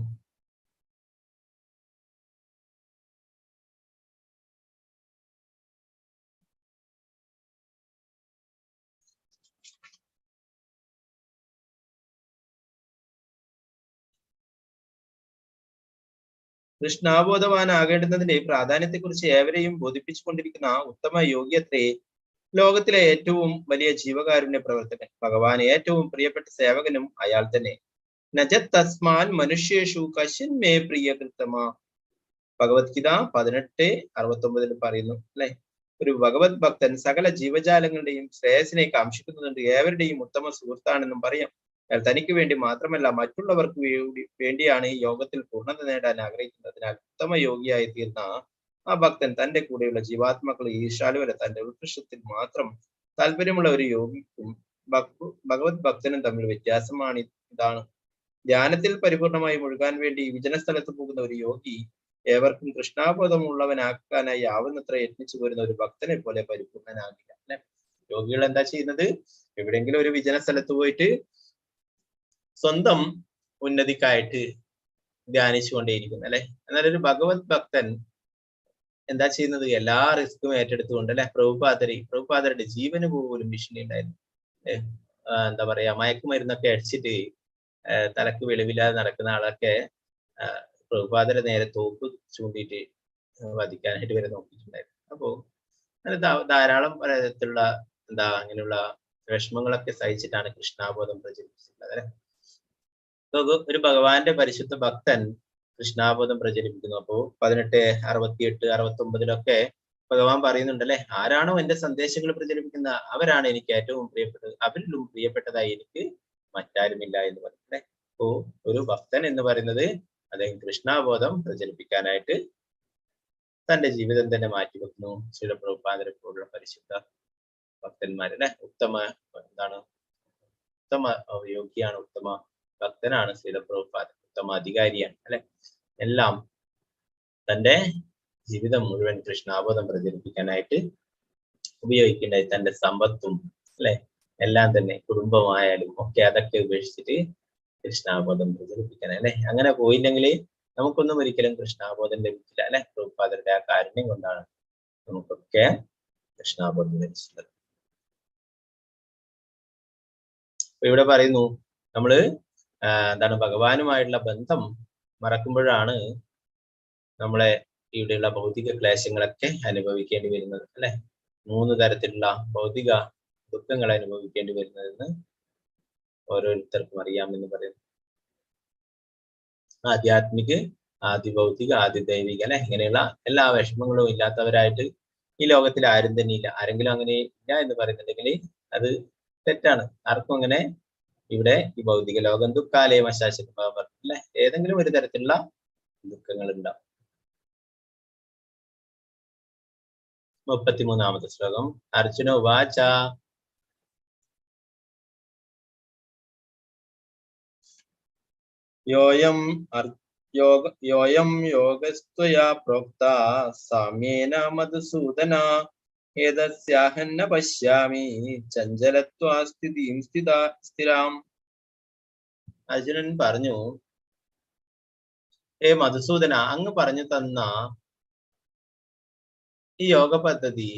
കൃഷ്ണാബോധവാനാകേണ്ടുന്നതിന്റെ പ്രാധാന്യത്തെക്കുറിച്ച് ഏവരെയും ബോധിപ്പിച്ചുകൊണ്ടിരിക്കുന്ന ഉത്തമ യോഗിയത്രേ ലോകത്തിലെ ഏറ്റവും വലിയ ജീവകാരുണ്യ പ്രവർത്തകൻ. ഭഗവാൻ ഏറ്റവും പ്രിയപ്പെട്ട സേവകനും അയാൾ തന്നെ. നജത് തസ്മാൻ മനുഷ്യേഷു കശിൻ മേ പ്രിയകൃത്തമ. ഭഗവത്ഗീത 18:69 പറയുന്നു അല്ലെ. ഒരു ഭഗവത് ഭക്തൻ സകല ജീവജാലങ്ങളുടെയും ശ്രേയസിനെ കാക്ഷിക്കുന്നുണ്ട്, ഏവരുടെയും ഉത്തമ സുഹൃത്താണെന്നും പറയാം. അയാൾ തനിക്ക് വേണ്ടി മാത്രമല്ല മറ്റുള്ളവർക്ക് വേണ്ടിയാണ് ഈ യോഗത്തിൽ പൂർണ്ണത നേടാൻ ആഗ്രഹിക്കുന്നതിനാൽ ഉത്തമ യോഗിയായി തീർന്ന ആ ഭക്തൻ തന്റെ കൂടെയുള്ള ജീവാത്മാക്കൾ ഈശാലുവരെ തന്റെ ഉത്കൃഷ്ടത്തിൽ മാത്രം താല്പര്യമുള്ള ഒരു യോഗിക്കും ഭഗവത് ഭക്തനും തമ്മിൽ വ്യത്യാസമാണ് ഇതാണ്. ധ്യാനത്തിൽ പരിപൂർണമായി മുഴുകാൻ വേണ്ടി വിജന സ്ഥലത്ത് പോകുന്ന ഒരു യോഗി ഏവർക്കും കൃഷ്ണാബോധമുള്ളവനാക്കാനായി ആവുന്നത്ര യത്നിച്ചു വരുന്ന ഒരു ഭക്തനെ പോലെ പരിപൂർണനാകില്ല അല്ലെ. യോഗികൾ എന്താ ചെയ്യുന്നത്? എവിടെയെങ്കിലും ഒരു വിജന സ്ഥലത്ത് പോയിട്ട് സ്വന്തം ഉന്നതിക്കായിട്ട് ധ്യാനിച്ചു കൊണ്ടേയിരിക്കുന്നു അല്ലെ. എന്നാൽ ഒരു ഭഗവത് ഭക്തൻ എന്താ ചെയ്യുന്നത്? എല്ലാ റിസ്ക്കും ഏറ്റെടുത്തുകൊണ്ട് അല്ലെ. പ്രഭുപാദരുടെ ജീവന് പോലും ഭീഷണി ഉണ്ടായിരുന്നു. എന്താ പറയാ, മയക്കുമരുന്നൊക്കെ അടിച്ചിട്ട് തലക്ക് വെളിവില്ലാതെ നടക്കുന്ന ആളൊക്കെ പ്രഭുപാദരെ നേരെ തോക്ക് ചൂണ്ടിയിട്ട് വധിക്കാനായിട്ട് വരെ നോക്കിയിട്ടുണ്ടായിരുന്നു. അപ്പോ ധാരാളം തരത്തിലുള്ള അങ്ങനെയുള്ള വിഷമങ്ങളൊക്കെ സഹിച്ചിട്ടാണ് കൃഷ്ണാബോധം പ്രചരിപ്പിച്ചിട്ടുള്ളത് അല്ലെ. ഒരു ഭഗവാന്റെ പരിശുദ്ധ ഭക്തൻ കൃഷ്ണാബോധം പ്രചരിപ്പിക്കുന്നു. അപ്പോ 18:68, 69 ഭഗവാൻ പറയുന്നുണ്ടല്ലേ, ആരാണോ എന്റെ സന്ദേശങ്ങൾ പ്രചരിപ്പിക്കുന്ന അവരാണ് എനിക്ക് ഏറ്റവും പ്രിയപ്പെട്ടത്, അവരിലും പ്രിയപ്പെട്ടതായി എനിക്ക് മറ്റാരുമില്ല എന്ന് പറയുന്നത്. അപ്പോ ഒരു ഭക്തൻ എന്ന് പറയുന്നത് അദ്ദേഹം കൃഷ്ണാബോധം പ്രചരിപ്പിക്കാനായിട്ട് തന്റെ ജീവിതം തന്നെ മാറ്റിവെക്കുന്നു. ശ്രീല പ്രഭുപാദരെ പോലുള്ള പരിശുദ്ധ ഭക്തന്മാരല്ലേ, ഉത്തമ യോഗിയാണ്, ഉത്തമ ഭക്തനാണ് ശ്രീല പ്രഭുപാദ, ഉത്തമ അധികാരിയാണ് അല്ലെ. എല്ലാം തന്റെ ജീവിതം മുഴുവൻ കൃഷ്ണാബോധം പ്രചരിപ്പിക്കാനായിട്ട് ഉപയോഗിക്കേണ്ടായി. തന്റെ സമ്പത്തും അല്ലെ എല്ലാം തന്നെ, കുടുംബമായാലും ഒക്കെ അതൊക്കെ ഉപേക്ഷിച്ചിട്ട് കൃഷ്ണാബോധം പ്രചരിപ്പിക്കാൻ അല്ലെ. അങ്ങനെ പോയില്ലെങ്കിൽ നമുക്കൊന്നും ഒരിക്കലും കൃഷ്ണാബോധം ലഭിക്കില്ല അല്ലെ. പ്രഭുപാദരുടെ ആ കാരുണ്യം കൊണ്ടാണ് നമുക്കൊക്കെ കൃഷ്ണാബോധം ലഭിച്ചിട്ടുള്ളത്. അപ്പൊ ഇവിടെ പറയുന്നു, നമ്മള് ഭഗവാനുമായിട്ടുള്ള ബന്ധം മറക്കുമ്പോഴാണ് നമ്മളെ ഇവിടെയുള്ള ഭൗതിക ക്ലേശങ്ങളൊക്കെ അനുഭവിക്കേണ്ടി വരുന്നത് അല്ലെ. 3 തരത്തിലുള്ള ഭൗതിക ദുഃഖങ്ങൾ അനുഭവിക്കേണ്ടി വരുന്നതെന്ന് ഓരോരുത്തർക്കും അറിയാമെന്ന് പറയുന്നു. ആധ്യാത്മിക, ആദിഭൗതിക, ആദിദൈവിക അല്ലെ. ഇങ്ങനെയുള്ള എല്ലാ വിഷമങ്ങളും ഇല്ലാത്തവരായിട്ട് ഈ ലോകത്തിൽ ആരും തന്നെ ഇല്ല. ആരെങ്കിലും അങ്ങനെ ഇല്ല എന്ന് പറയുന്നുണ്ടെങ്കിൽ അത് തെറ്റാണ്. ആർക്കും അങ്ങനെ ഇവിടെ ഈ ഭൗതിക ലോകം ദുഃഖാലയം അശാശ്വതമാവർ അല്ലെ. ഏതെങ്കിലും ഒരു തരത്തിലുള്ള ദുഃഖങ്ങൾ ഉണ്ടാവും. 33ാമത്തെ ശ്ലോകം. അർജുന ഉവാച യോയം യോഗസ്ത്വയാ പ്രോക്ത സാമ്യേന മധുസൂദന ഏതസ്യാഹന്ന പശ്യാമി ചഞ്ചലത്വാ സ്ഥിതിം സ്ഥിരാം. അർജുനൻ പറഞ്ഞു, ഹേ മധുസൂദന, അങ്ങ് പറഞ്ഞു തന്ന ഈ യോഗ പദ്ധതി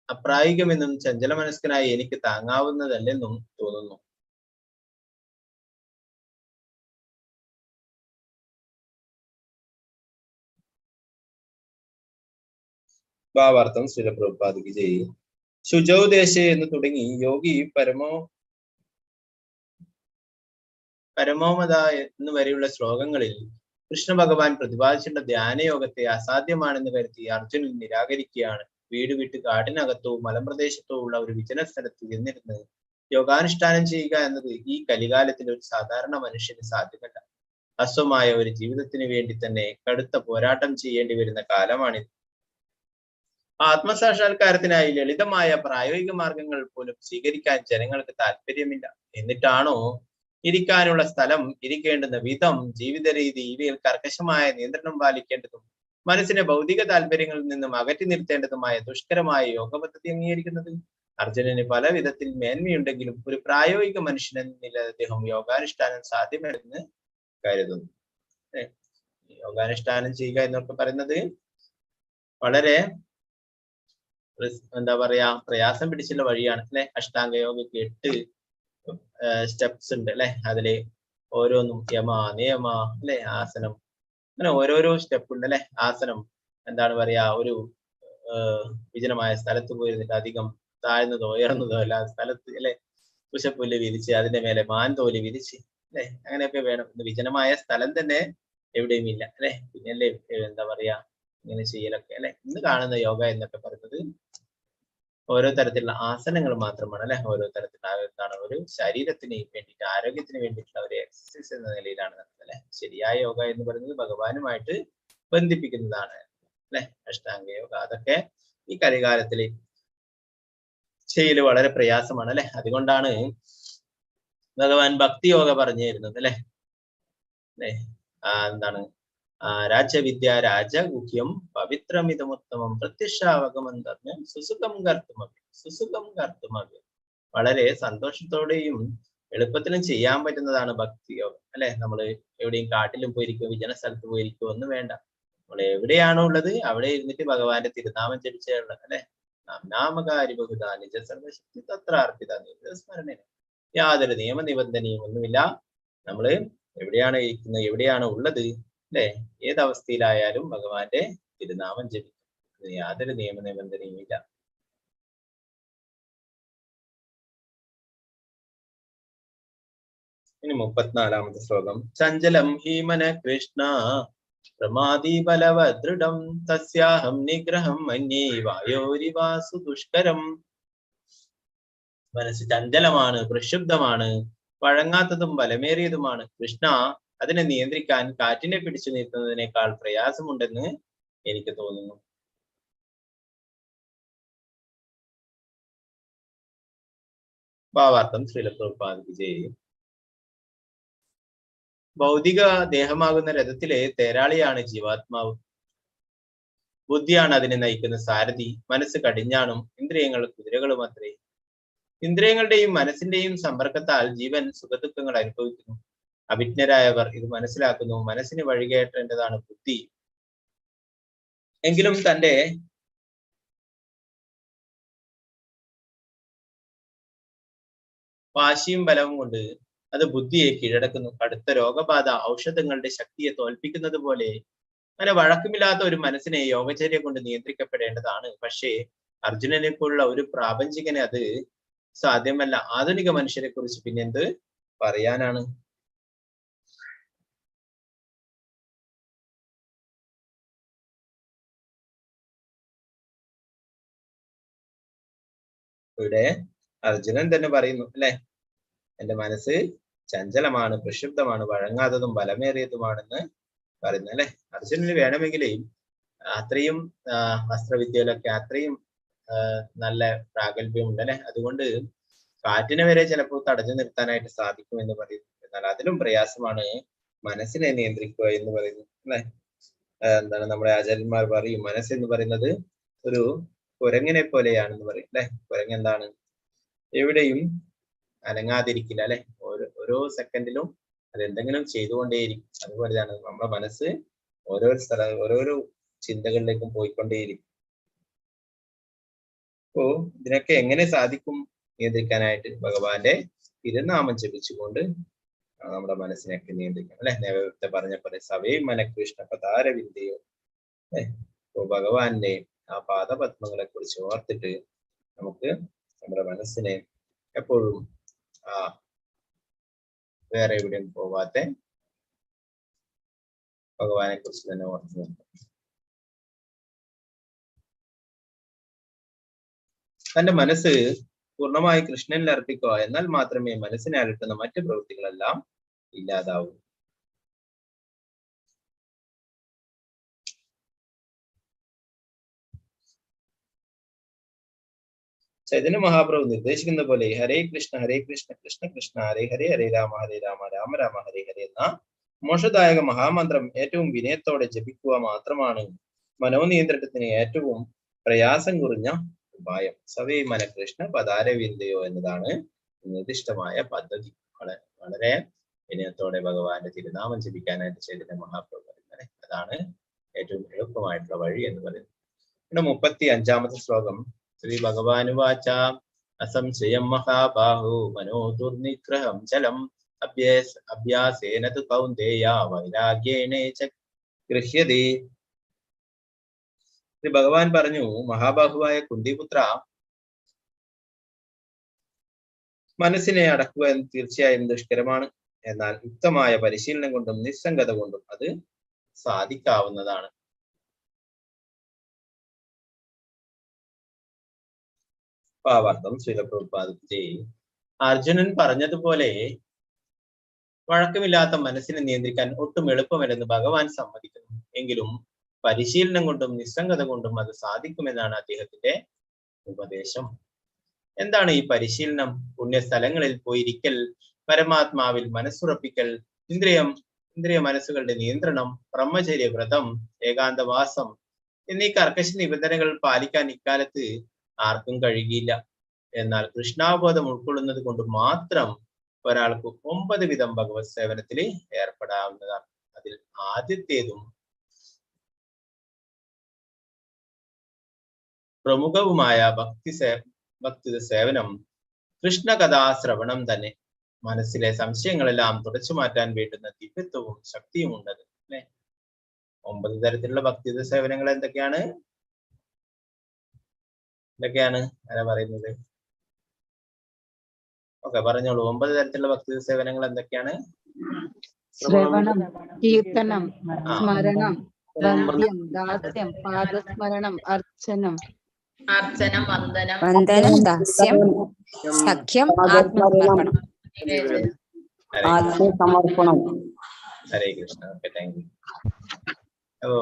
അപ്രായോഗികമെന്നും ചഞ്ചല മനസ്കനായി എനിക്ക് താങ്ങാവുന്നതല്ലെന്നും തോന്നുന്നു. ഭാവാർത്ഥം ശ്രീല പ്രഭുപാദയ്ക്ക് ചെയ്യും. ശുചൗദേശേ എന്ന് തുടങ്ങി യോഗി പരമോമത എന്ന് വരെയുള്ള ശ്ലോകങ്ങളിൽ കൃഷ്ണ ഭഗവാൻ പ്രതിപാദിച്ചിട്ടുള്ള ധ്യാനയോഗത്തെ അസാധ്യമാണെന്ന് കരുതി അർജുനൻ നിരാകരിക്കുകയാണ്. വീട് വിട്ട് കാട്ടിനകത്തോ മലമ്പ്രദേശത്തോ ഉള്ള ഒരു വിജന സ്ഥലത്ത് ചെന്നിരുന്ന് യോഗാനുഷ്ഠാനം ചെയ്യുക എന്നത് ഈ കലികാലത്തിൽ ഒരു സാധാരണ മനുഷ്യന് സാധ്യമല്ല. ഹ്രസ്വമായ ഒരു ജീവിതത്തിന് വേണ്ടി തന്നെ കടുത്ത പോരാട്ടം ചെയ്യേണ്ടി വരുന്ന കാലമാണിത്. ആത്മസാക്ഷാത്കാരത്തിനായി ലളിതമായ പ്രായോഗിക മാർഗങ്ങൾ പോലും സ്വീകരിക്കാൻ ജനങ്ങൾക്ക് താല്പര്യമില്ല. എന്നിട്ടാണോ ഇരിക്കാനുള്ള സ്ഥലം, ഇരിക്കേണ്ടുന്ന വിധം, ജീവിത രീതി ഇവയിൽ കർക്കശമായ നിയന്ത്രണം പാലിക്കേണ്ടതും മനസ്സിനെ ഭൗതിക താല്പര്യങ്ങളിൽ നിന്നും അകറ്റി നിർത്തേണ്ടതുമായ ദുഷ്കരമായ യോഗ പദ്ധതി അംഗീകരിക്കുന്നത്? അർജുനന് പല വിധത്തിൽ മേന്മയുണ്ടെങ്കിലും ഒരു പ്രായോഗിക മനുഷ്യൻ എന്ന നിലയിൽ അദ്ദേഹം യോഗാനുഷ്ഠാനം സാധ്യമല്ലെന്ന് കരുതുന്നു. യോഗാനുഷ്ഠാനം ചെയ്യുക എന്നൊക്കെ പറയുന്നത് വളരെ എന്താ പറയാ പ്രയാസം പിടിച്ചുള്ള വഴിയാണ് അല്ലെ. അഷ്ടാംഗ യോഗയ്ക്ക് 8 സ്റ്റെപ്സ് ഉണ്ട് അല്ലെ. അതില് ഓരോന്നും യമ, നിയമ അല്ലെ, ആസനം, അങ്ങനെ ഓരോരോ സ്റ്റെപ്പ് ഉണ്ട് അല്ലെ. ആസനം എന്താണ് പറയാ, ഒരു വിജനമായ സ്ഥലത്ത് പോയിരുന്നിട്ട് അധികം താഴ്ന്നതോ ഉയർന്നതോ അല്ല സ്ഥലത്ത് അല്ലെ കുശപ്പുല്ല് വിരിച്ച് അതിന്റെ മേലെ മാൻതോല് വിരിച്ച് അല്ലെ, അങ്ങനെയൊക്കെ വേണം. വിജനമായ സ്ഥലം തന്നെ എവിടെയും ഇല്ല അല്ലെ. പിന്നല്ലേ എന്താ പറയാ ഇങ്ങനെ ചെയ്യലൊക്കെ അല്ലെ. ഇന്ന് കാണുന്ന യോഗ എന്നൊക്കെ പറയുന്നത് ഓരോ തരത്തിലുള്ള ആസനങ്ങൾ മാത്രമാണ് അല്ലെ. ഓരോ തരത്തിലുള്ള എന്താണ് ഒരു ശരീരത്തിന് വേണ്ടിയിട്ട്, ആരോഗ്യത്തിന് വേണ്ടിയിട്ടുള്ള ഒരു എക്സസൈസ് എന്ന നിലയിലാണ് നടത്തുന്നത് അല്ലെ. ശരിയായ യോഗ എന്ന് പറയുന്നത് ഭഗവാനുമായിട്ട് ബന്ധിപ്പിക്കുന്നതാണ് അല്ലെ. അഷ്ടാംഗ യോഗ അതൊക്കെ ഈ കലികാലത്തിൽ ചെയ്യല് വളരെ പ്രയാസമാണ് അല്ലെ. അതുകൊണ്ടാണ് ഭഗവാൻ ഭക്തി യോഗ പറഞ്ഞു തരുന്നത് അല്ലെ. എന്താണ് രാജവിദ്യ രാജഗുഹ്യം പവിത്രമിതമുത്തമം പ്രത്യക്ഷാവഗമന്തമ്യം സുസുഖം കർത്തുമവ്യം. വളരെ സന്തോഷത്തോടെയും എളുപ്പത്തിലും ചെയ്യാൻ പറ്റുന്നതാണ് ഭക്തി യോഗം അല്ലെ. നമ്മൾ എവിടെയും കാട്ടിലും പോയിരിക്കും, വിജന സ്ഥലത്ത് പോയിരിക്കും ഒന്നും വേണ്ട. നമ്മൾ എവിടെയാണോ ഉള്ളത് അവിടെ ഇരുന്നിട്ട് ഭഗവാന്റെ തിരുനാമം ജപിച്ചുള്ളത് അല്ലെ. നാമകാരി ബഹുധ നിജ സർവശക്തി തത്രാർപ്പിത സ്മരണ. യാതൊരു നിയമനിബന്ധനയും ഒന്നുമില്ല. നമ്മള് എവിടെയാണ് ഇരിക്കുന്നത്, എവിടെയാണ് ഉള്ളത് അല്ലെ, ഏതവസ്ഥയിലായാലും ഭഗവാന്റെ തിരുനാമം ജപിക്കും. യാതൊരു നിയമനിബന്ധനയും ഇല്ല. ഇനി 34ാമത്തെ ശ്ലോകം. ചഞ്ചലം ഹീമന കൃഷ്ണ പ്രമാദി ബലവദൃഢം തസ്യാഹം നിഗ്രഹം മന്യേ വായോരിവാസു ദുഷ്കരം. മനസ്സ് ചഞ്ചലമാണ്, പ്രക്ഷുബ്ധമാണ്, വഴങ്ങാത്തതും ബലമേറിയതുമാണ്. കൃഷ്ണ, അതിനെ നിയന്ത്രിക്കാൻ കാറ്റിനെ പിടിച്ചു നിർത്തുന്നതിനേക്കാൾ പ്രയാസമുണ്ടെന്ന് എനിക്ക് തോന്നുന്നു. ഭാവാർത്ഥം ശ്രീല പ്രഭുപാദ് ജയ്. ഭൗതിക ദേഹമാകുന്ന രഥത്തിലെ തേരാളിയാണ് ജീവാത്മാവ്. ബുദ്ധിയാണ് അതിനെ നയിക്കുന്ന സാരഥി. മനസ്സ് കടിഞ്ഞാണും ഇന്ദ്രിയങ്ങൾ കുതിരകളും അത്രേ. ഇന്ദ്രിയങ്ങളുടെയും മനസ്സിന്റെയും സമ്പർക്കത്താൽ ജീവൻ സുഖദുഃഖങ്ങൾ അനുഭവിക്കുന്നു. അവിജ്ഞരായവർ ഇത് മനസ്സിലാക്കുന്നു. മനസ്സിന് വഴികേറ്റേണ്ടതാണ് ബുദ്ധി. എങ്കിലും തന്റെ വാശിയും ബലവും കൊണ്ട് അത് ബുദ്ധിയെ കീഴടക്കുന്നു. കടുത്ത രോഗബാധ ഔഷധങ്ങളുടെ ശക്തിയെ തോൽപ്പിക്കുന്നത് പോലെ അങ്ങനെ വഴക്കമില്ലാത്ത ഒരു മനസ്സിനെ യോഗചര്യ കൊണ്ട് നിയന്ത്രിക്കപ്പെടേണ്ടതാണ്. പക്ഷേ അർജുനനെ പോലുള്ള ഒരു പ്രാപഞ്ചികന് അത് സാധ്യമല്ല. ആധുനിക മനുഷ്യരെ കുറിച്ച് പിന്നെന്ത് പറയാനാണ്? ഇവിടെ അർജുനൻ തന്നെ പറയുന്നു അല്ലെ, എന്റെ മനസ്സ് ചഞ്ചലമാണ്, പ്രക്ഷുബ്ധമാണ്, വഴങ്ങാത്തതും ബലമേറിയതുമാണെന്ന് പറയുന്നു അല്ലെ. അർജുനന് വേണമെങ്കിൽ അത്രയും വസ്ത്രവിദ്യയിലൊക്കെ അത്രയും നല്ല പ്രാഗൽഭ്യമുണ്ട് അല്ലെ. അതുകൊണ്ട് കാറ്റിനെ വരെ ചിലപ്പോൾ തടഞ്ഞു നിർത്താനായിട്ട് സാധിക്കും എന്ന് പറയുന്നു. എന്നാൽ അതിലും പ്രയാസമാണ് മനസ്സിനെ നിയന്ത്രിക്കുക എന്ന് പറയുന്നു അല്ലെ. എന്താണ് നമ്മുടെ ആചാര്യന്മാർ പറയും, മനസ്സെന്ന് പറയുന്നത് ഒരു കുരങ്ങിനെ പോലെയാണെന്ന് പറയും അല്ലെ. കുരങ്ങ് എന്താണ്, എവിടെയും അനങ്ങാതിരിക്കില്ല അല്ലെ. ഓരോ സെക്കൻഡിലും അത് എന്തെങ്കിലും ചെയ്തുകൊണ്ടേയിരിക്കും. അതുപോലെയാണ് നമ്മുടെ മനസ്സ് ഓരോരോ ചിന്തകളിലേക്കും പോയിക്കൊണ്ടേയിരിക്കും. അപ്പോ ഇതിനൊക്കെ എങ്ങനെ സാധിക്കും നിയന്ത്രിക്കാനായിട്ട്? ഭഗവാന്റെ തിരുനാമം ജപിച്ചുകൊണ്ട് നമ്മുടെ മനസ്സിനൊക്കെ നിയന്ത്രിക്കാം അല്ലെ. നേരത്തെ പറഞ്ഞ പോലെ സവേ മനകൃഷ്ണ പദാരവിന്ദയോ അല്ലെ. അപ്പോ ഭഗവാന്റെ ആ പാദപത്മങ്ങളെ കുറിച്ച് ഓർത്തിട്ട് നമുക്ക് നമ്മുടെ മനസ്സിനെ എപ്പോഴും വേറെ എവിടെയും പോവാതെ ഭഗവാനെ കുറിച്ച് തന്നെ ഓർത്ത് നിർത്താം. തന്റെ മനസ്സ് പൂർണ്ണമായി കൃഷ്ണനിൽ അർപ്പിക്കുക. എന്നാൽ മാത്രമേ മനസ്സിനെ അലട്ടുന്ന മറ്റു പ്രവൃത്തികളെല്ലാം ഇല്ലാതാവൂ. ചൈതന്യ മഹാപ്രഭു നിർദ്ദേശിക്കുന്ന പോലെ ഹരേ കൃഷ്ണ കൃഷ്ണ കൃഷ്ണ ഹരേ ഹരേ, ഹരേ രാമ രാമ രാമ ഹരേ ഹരേ എന്ന മോക്ഷദായക മഹാമന്ത്രം ഏറ്റവും വിനയത്തോടെ ജപിക്കുക മാത്രമാണ് മനോനിയന്ത്രണത്തിന് ഏറ്റവും പ്രയാസം കുറഞ്ഞ ഉപായം. സവേ മന കൃഷ്ണ പദാരവിന്ദയോ എന്നതാണ് നിർദ്ദിഷ്ടമായ പദ്ധതി. വളരെ വിനയത്തോടെ ഭഗവാന്റെ തിരുനാമം ജപിക്കാനായിട്ട് ചൈതന്യ മഹാപ്രഭു പറയുന്നത് അതാണ് ഏറ്റവും എളുപ്പമായിട്ടുള്ള വഴി എന്ന് പറയുന്നത്. ഇവിടെ 35-ാമത്തെ ശ്ലോകം. ശ്രീ ഭഗവാനുവാച അസംശയം മഹാബാഹു മനോ ദുർനിഗ്രഹം ചലം അഭ്യാസേന തു കൗന്ദേയ വൈരാഗ്യേണേ ച ഗൃഹ്യതേ. ശ്രീ ഭഗവാൻ പറഞ്ഞു, മഹാബാഹുവായ കുന്തിപുത്ര, മനസ്സിനെ അടക്കുക എന്ന് തീർച്ചയായും ദുഷ്കരമാണ്. എന്നാൽ യുക്തമായ പരിശീലനം കൊണ്ടും നിസ്സംഗത കൊണ്ടും അത് സാധിക്കാവുന്നതാണ്. ഭാവാർത്ഥം ശ്രീലപ്രഭുപാദത്തെ അർജുനൻ പറഞ്ഞതുപോലെ വഴക്കമില്ലാത്ത മനസ്സിനെ നിയന്ത്രിക്കാൻ ഒട്ടും എളുപ്പമല്ലെന്ന് ഭഗവാൻ സമ്മതിക്കുന്നു. എങ്കിലും പരിശീലനം കൊണ്ടും നിസ്സംഗത കൊണ്ടും അത് സാധിക്കുമെന്നാണ് അദ്ദേഹത്തിന്റെ ഉപദേശം. എന്താണ് ഈ പരിശീലനം? പുണ്യസ്ഥലങ്ങളിൽ പോയിരിക്കൽ, പരമാത്മാവിൽ മനസ്സുറപ്പിക്കൽ, ഇന്ദ്രിയ മനസ്സുകളുടെ നിയന്ത്രണം, ബ്രഹ്മചര്യ വ്രതം, ഏകാന്തവാസം എന്നീ കർക്കശ നിബന്ധനകൾ പാലിക്കാൻ ഇക്കാലത്ത് ആർക്കും കഴിയില്ല. എന്നാൽ കൃഷ്ണാബോധം ഉൾക്കൊള്ളുന്നത് കൊണ്ട് മാത്രം ഒരാൾക്ക് 9 വിധം ഭഗവത് സേവനത്തിൽ ഏർപ്പെടാവുന്നതാണ്. അതിൽ ആദ്യത്തേതും പ്രമുഖവുമായ ഭക്തി സേവനം കൃഷ്ണകഥാശ്രവണം തന്നെ. മനസ്സിലെ സംശയങ്ങളെല്ലാം തുടച്ചു മാറ്റാൻ വേണ്ടുന്ന ദിവ്യത്വവും ശക്തിയും ഉണ്ടത് അല്ലെ. 9 തരത്തിലുള്ള ഭക്തി സേവനങ്ങൾ എന്തൊക്കെയാണ്? ആരാ പറയുന്നത്? ഓക്കെ, പറഞ്ഞോളൂ. 9 തരത്തിലുള്ള ഭക്തി സേവനങ്ങൾ എന്തൊക്കെയാണ്? ശ്രവണം, കീർത്തനം, സ്മരണം, വന്ദ്യം, ദാസ്യം, പാദസ്മരണം, അർച്ചനം, വന്ദനം, ദാസ്യം, സഖ്യം, ആത്മസമർപ്പണം, ആത്മസമർപ്പണം. Hare Krishna. Okay, thank you. അപ്പോ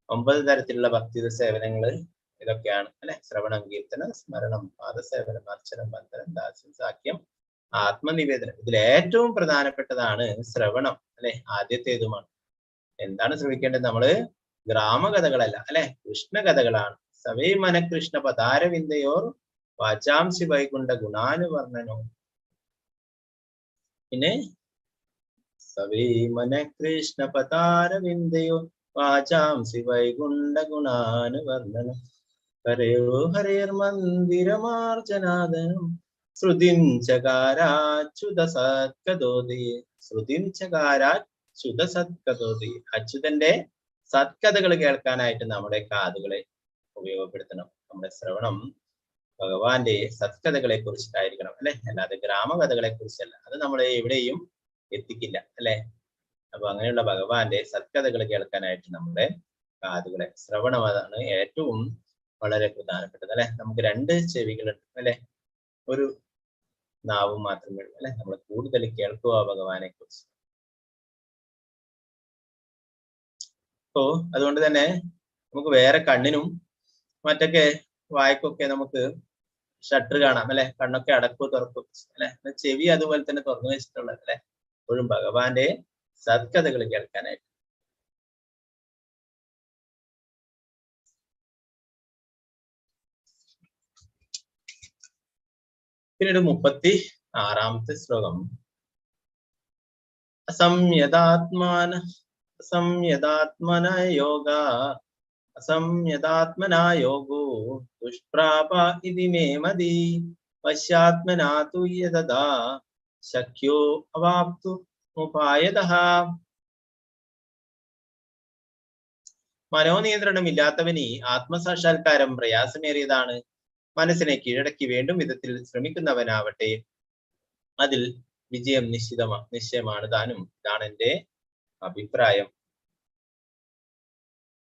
9 തരത്തിലുള്ള ഭക്തി സേവനങ്ങൾ ഇതൊക്കെയാണ് അല്ലെ. ശ്രവണം, കീർത്തനം, സ്മരണം, പാദസേവനം, അർച്ചനം, വന്ദനം, ദാസ്യം, സാഖ്യം, ആത്മനിവേദനം. ഇതിൽ ഏറ്റവും പ്രധാനപ്പെട്ടതാണ് ശ്രവണം അല്ലെ. ആദ്യത്തേതുമാണ്. എന്താണ് ശ്രവിക്കേണ്ടത്? നമ്മള് ഗ്രാമകഥകളല്ല അല്ലെ, കൃഷ്ണകഥകളാണ്. സവേ മന കൃഷ്ണ പദാരവിന്ദയോർ വാചാംസി വൈകുണ്ഠ ഗുണാനുവർണ്ണനോ. പിന്നെ സവേ മന കൃഷ്ണ പദാരവിന്ദയോ വാചാംസി വൈകുണ്ഠ ഗുണാനുവർണ്ണനം. ഹരയോ ഹരേർമന്ദിരമാർജനാദനം ശ്രുതിം ചകാരാച്യുത സത്കഥോതി. ശ്രുതിം ചകാരാച്യുത സത്കഥോതി. അച്യുതന്റെ സത്കഥകൾ കേൾക്കാനായിട്ട് നമ്മുടെ കാതുകളെ ഉപയോഗപ്പെടുത്തണം. നമ്മുടെ ശ്രവണം ഭഗവാന്റെ സത്കഥകളെ കുറിച്ചിട്ടായിരിക്കണം അല്ലെ, അല്ലാതെ ഗ്രാമകഥകളെ കുറിച്ചല്ല. അത് നമ്മളെ എവിടെയും എത്തിക്കില്ല അല്ലെ. അപ്പൊ അങ്ങനെയുള്ള ഭഗവാന്റെ സത്കഥകൾ കേൾക്കാനായിട്ട് നമ്മുടെ കാതുകളെ, ശ്രവണം അതാണ് ഏറ്റവും വളരെ പ്രധാനപ്പെട്ടത് അല്ലെ. നമുക്ക് 2 ചെവികളുണ്ട് അല്ലെ, ഒരു നാവും മാത്രമേ ഉള്ളൂ അല്ലെ. നമ്മൾ കൂടുതൽ കേൾക്കുക ഭഗവാനെ കുറിച്ച്. അപ്പോ അതുകൊണ്ട് തന്നെ നമുക്ക് വേറെ കണ്ണിനും മറ്റൊക്കെ വായ്ക്കൊക്കെ നമുക്ക് ഷട്ടർ കാണാം അല്ലെ. കണ്ണൊക്കെ അടക്കോ തുറക്കും അല്ലെ. ചെവി അതുപോലെ തന്നെ തുറന്നു വെച്ചിട്ടുള്ളത് അല്ലെ, എപ്പോഴും ഭഗവാന്റെ സത്കഥകൾ കേൾക്കാനായിട്ട്. പിന്നീട് 36-ാമത്തെ ശ്ലോകം. അസംയതാത്മന യോഗോ ദുഷ്പ്രാപ ഇതി മേ മതി പശ്യാത്മനാ തു യതദാ ശക്യോ അവാപ്തു ഉപായതഃ. മനോനിയന്ത്രണമില്ലാത്തവന് ആത്മസാക്ഷാത്കാരം പ്രയാസമേറിയതാണ്. മനസ്സിനെ കീഴടക്കി വേണ്ടും വിധത്തിൽ ശ്രമിക്കുന്നവനാവട്ടെ അതിൽ വിജയം നിശ്ചയമാണ് താനും. ഇതാണ് എന്റെ അഭിപ്രായം.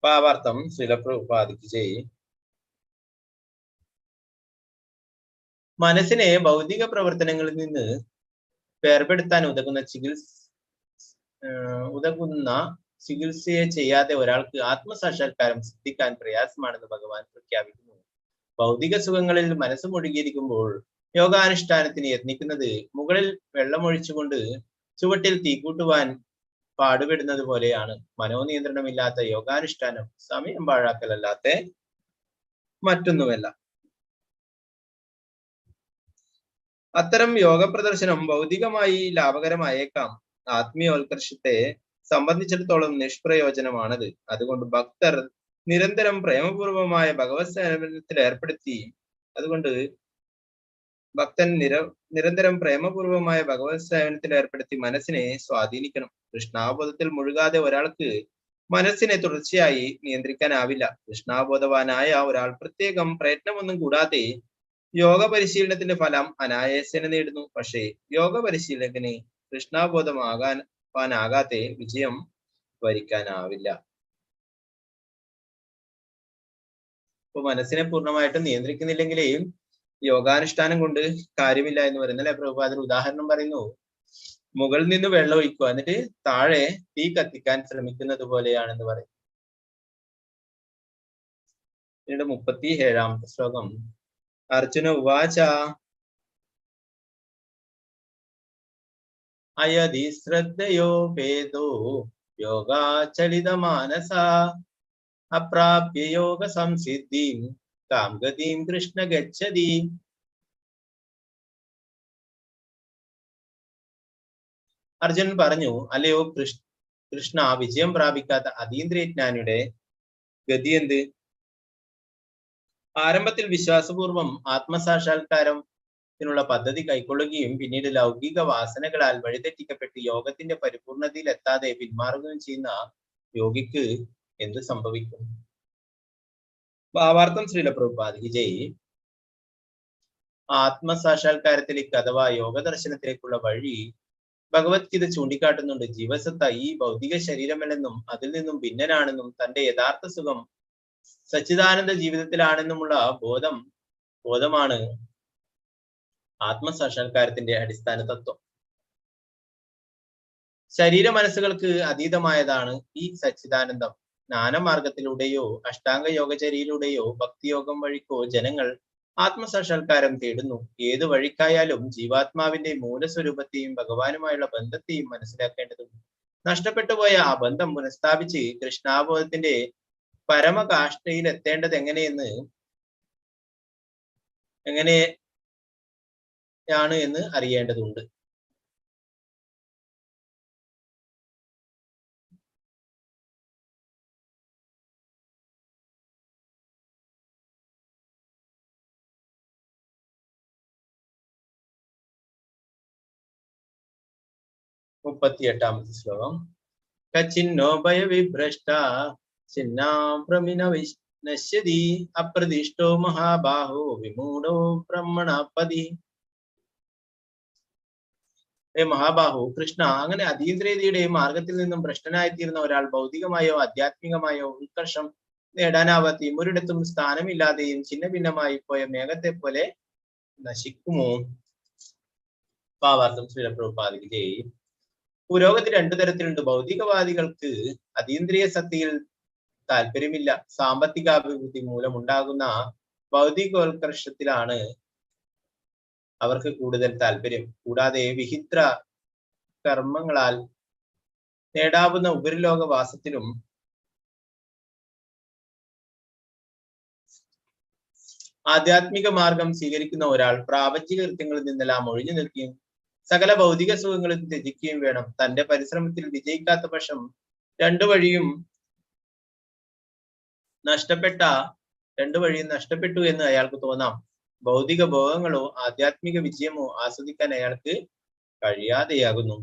ഭാവാർത്ഥം ശ്രീലപ്രഭുപാദിക്ക് മനസ്സിനെ ഭൗതിക പ്രവർത്തനങ്ങളിൽ നിന്ന് വേർപെടുത്താൻ ഉതകുന്ന ചികിത്സയെ ചെയ്യാതെ ഒരാൾക്ക് ആത്മസാക്ഷാത്കാരം സിദ്ധിക്കാൻ പ്രയാസമാണെന്ന് ഭഗവാൻ പ്രഖ്യാപിക്കുന്നു. ഭൗതിക സുഖങ്ങളിൽ മനസ്സ് മുഴുകിയിരിക്കുമ്പോൾ യോഗാനുഷ്ഠാനത്തിന് യത്നിക്കുന്നത് മുകളിൽ വെള്ളമൊഴിച്ചുകൊണ്ട് ചുവട്ടിൽ തീക്കൂട്ടുവാൻ പാടുപെടുന്നത് പോലെയാണ്. മനോനിയന്ത്രണമില്ലാത്ത യോഗാനുഷ്ഠാനം സമയം പാഴാക്കലല്ലാത്ത മറ്റൊന്നുമല്ല. അത്തരം യോഗ പ്രദർശനം ഭൗതികമായി ലാഭകരമായേക്കാം, ആത്മീയോത്കർഷത്തെ സംബന്ധിച്ചിടത്തോളം നിഷ്പ്രയോജനമാണത്. അതുകൊണ്ട് ഭക്തർ നിരന്തരം പ്രേമപൂർവമായ ഭഗവത് സേവനത്തിൽ ഏർപ്പെടുത്തി മനസ്സിനെ സ്വാധീനിക്കണം. കൃഷ്ണാബോധത്തിൽ മുഴുകാതെ ഒരാൾക്ക് മനസ്സിനെ തുടർച്ചയായി നിയന്ത്രിക്കാനാവില്ല. കൃഷ്ണാബോധവാനായ ഒരാൾ പ്രത്യേകം പ്രയത്നമൊന്നും കൂടാതെ യോഗ പരിശീലനത്തിന്റെ ഫലം അനായാസേന നേടുന്നു. പക്ഷേ യോഗ പരിശീലകന് കൃഷ്ണാബോധമാകാതെ വിജയം വരിക്കാനാവില്ല. ഇപ്പൊ മനസ്സിനെ പൂർണ്ണമായിട്ടും നിയന്ത്രിക്കുന്നില്ലെങ്കിലേ യോഗാനുഷ്ഠാനം കൊണ്ട് കാര്യമില്ല എന്ന് പറയുന്നത് അല്ലെ. പ്രഭുപാദർ ഉദാഹരണം പറയുന്നു, മുകളിൽ നിന്ന് വെള്ളം ഒഴിക്കുക, എന്നിട്ട് താഴെ തീ കത്തിക്കാൻ ശ്രമിക്കുന്നത് പോലെയാണെന്ന് പറയും. പിന്നീട് 37ാമത്തെ ശ്ലോകം. അർജുന ഉവാച അയതി ശ്രദ്ധയോ ഭേദോ യോഗാചലിത മാനസ അപ്രാപ്യ യോഗ സംസിദ്ധിം കാം ഗതിം കൃഷ്ണ ഗച്ഛതി. അർജുനൻ പറഞ്ഞു, അല്ലയോ കൃഷ്ണ, വിജയം പ്രാപിക്കാത്ത അതീന്ദ്രിയജ്ഞാനിയുടെ ഗതി എന്ത്? ആരംഭത്തിൽ വിശ്വാസപൂർവം ആത്മസാക്ഷാത്കാരത്തിനുള്ള പദ്ധതി കൈക്കൊള്ളുകയും പിന്നീട് ലൗകിക വാസനകളാൽ വഴിതെറ്റിക്കപ്പെട്ട് യോഗത്തിന്റെ പരിപൂർണതയിൽ എത്താതെ പിന്മാറുകയും ചെയ്യുന്ന യോഗിക്ക് എന്ത് സംഭവിക്കും? ഭാവാർത്ഥം ശ്രീല പ്രഭുപാദ് ജയ്. ആത്മസാക്ഷാത്കാരത്തിലേക്ക് അഥവാ യോഗ ദർശനത്തിലേക്കുള്ള വഴി ഭഗവത്ഗീത ചൂണ്ടിക്കാട്ടുന്നുണ്ട്. ജീവസത്ത ഈ ഭൗതിക ശരീരമല്ലെന്നും അതിൽ നിന്നും ഭിന്നനാണെന്നും തന്റെ യഥാർത്ഥ സുഖം സച്ചിദാനന്ദ ജീവിതത്തിലാണെന്നുമുള്ള ബോധമാണ് ആത്മസാക്ഷാത്കാരത്തിന്റെ അടിസ്ഥാന തത്വം. ശരീര മനസ്സുകൾക്ക് അതീതമായതാണ് ഈ സച്ചിദാനന്ദം. ജ്ഞാനമാർഗത്തിലൂടെയോ അഷ്ടാംഗ യോഗചര്യയിലൂടെയോ ഭക്തിയോഗം വഴിക്കോ ജനങ്ങൾ ആത്മസാക്ഷാത്കാരം തേടുന്നു. ഏതു വഴിക്കായാലും ജീവാത്മാവിന്റെ മൂലസ്വരൂപത്തെയും ഭഗവാനുമായുള്ള ബന്ധത്തെയും മനസ്സിലാക്കേണ്ടതുണ്ട്. നഷ്ടപ്പെട്ടുപോയ ആ ബന്ധം പുനഃസ്ഥാപിച്ച് കൃഷ്ണാബോധത്തിന്റെ പരമകാഷ്ഠയിൽ എത്തേണ്ടത് എങ്ങനെയാണ് എന്ന് അറിയേണ്ടതുണ്ട്. മുപ്പത്തിയെട്ടാമത്തെ ശ്ലോകം. കച്ചിന്നോ ഭയവിഭ്രഷ്ട ചിന്നാപ്രമിനശ്യതി അപ്രതിഷ്ഠോ മഹാബാഹോ വിമൂഢോ ബ്രഹ്മണപതി. മഹാബാഹു കൃഷ്ണ, അങ്ങനെ അതീന്ദ്രിയതയുടെ മാർഗത്തിൽ നിന്നും ഭ്രഷ്ടനായിത്തീർന്ന ഒരാൾ ഭൗതികമായോ ആധ്യാത്മികമായോ ഉത്കർഷം നേടാനാവാതെയും ഒരിടത്തും സ്ഥാനമില്ലാതെയും ഛിന്ന ഭിന്നമായി പോയ മേഘത്തെ പോലെ നശിക്കുമോ? ഭാവാർത്ഥം ശ്രീല പ്രഭുപാദ് ജയ്. പുരോഗതി രണ്ടു തരത്തിലുണ്ട്. ഭൗതികവാദികൾക്ക് അതീന്ദ്രിയ സത്യയിൽ താല്പര്യമില്ല. സാമ്പത്തികാഭിവൃദ്ധി മൂലമുണ്ടാകുന്ന ഭൗതികോത്കർഷത്തിലാണ് അവർക്ക് കൂടുതൽ താല്പര്യം. കൂടാതെ വിഹിത്ര കർമ്മങ്ങളാൽ നേടാവുന്ന ഉപരിലോകവാസത്തിലും ആധ്യാത്മിക മാർഗം സ്വീകരിക്കുന്ന ഒരാൾ പ്രാപഞ്ചിക കൃത്യങ്ങളിൽ നിന്നെല്ലാം ഒഴിഞ്ഞു നിൽക്കുകയും സകല ഭൗതിക സുഖങ്ങളിൽ ത്യജിക്കുകയും വേണം. തന്റെ പരിശ്രമത്തിൽ വിജയിക്കാത്ത പക്ഷം രണ്ടു വഴിയും നഷ്ടപ്പെട്ടു എന്ന് അയാൾക്ക് തോന്നാം. ഭൗതിക ഭോഗങ്ങളോ ആധ്യാത്മിക വിജയമോ ആസ്വദിക്കാൻ അയാൾക്ക് കഴിയാതെയാകുന്നു.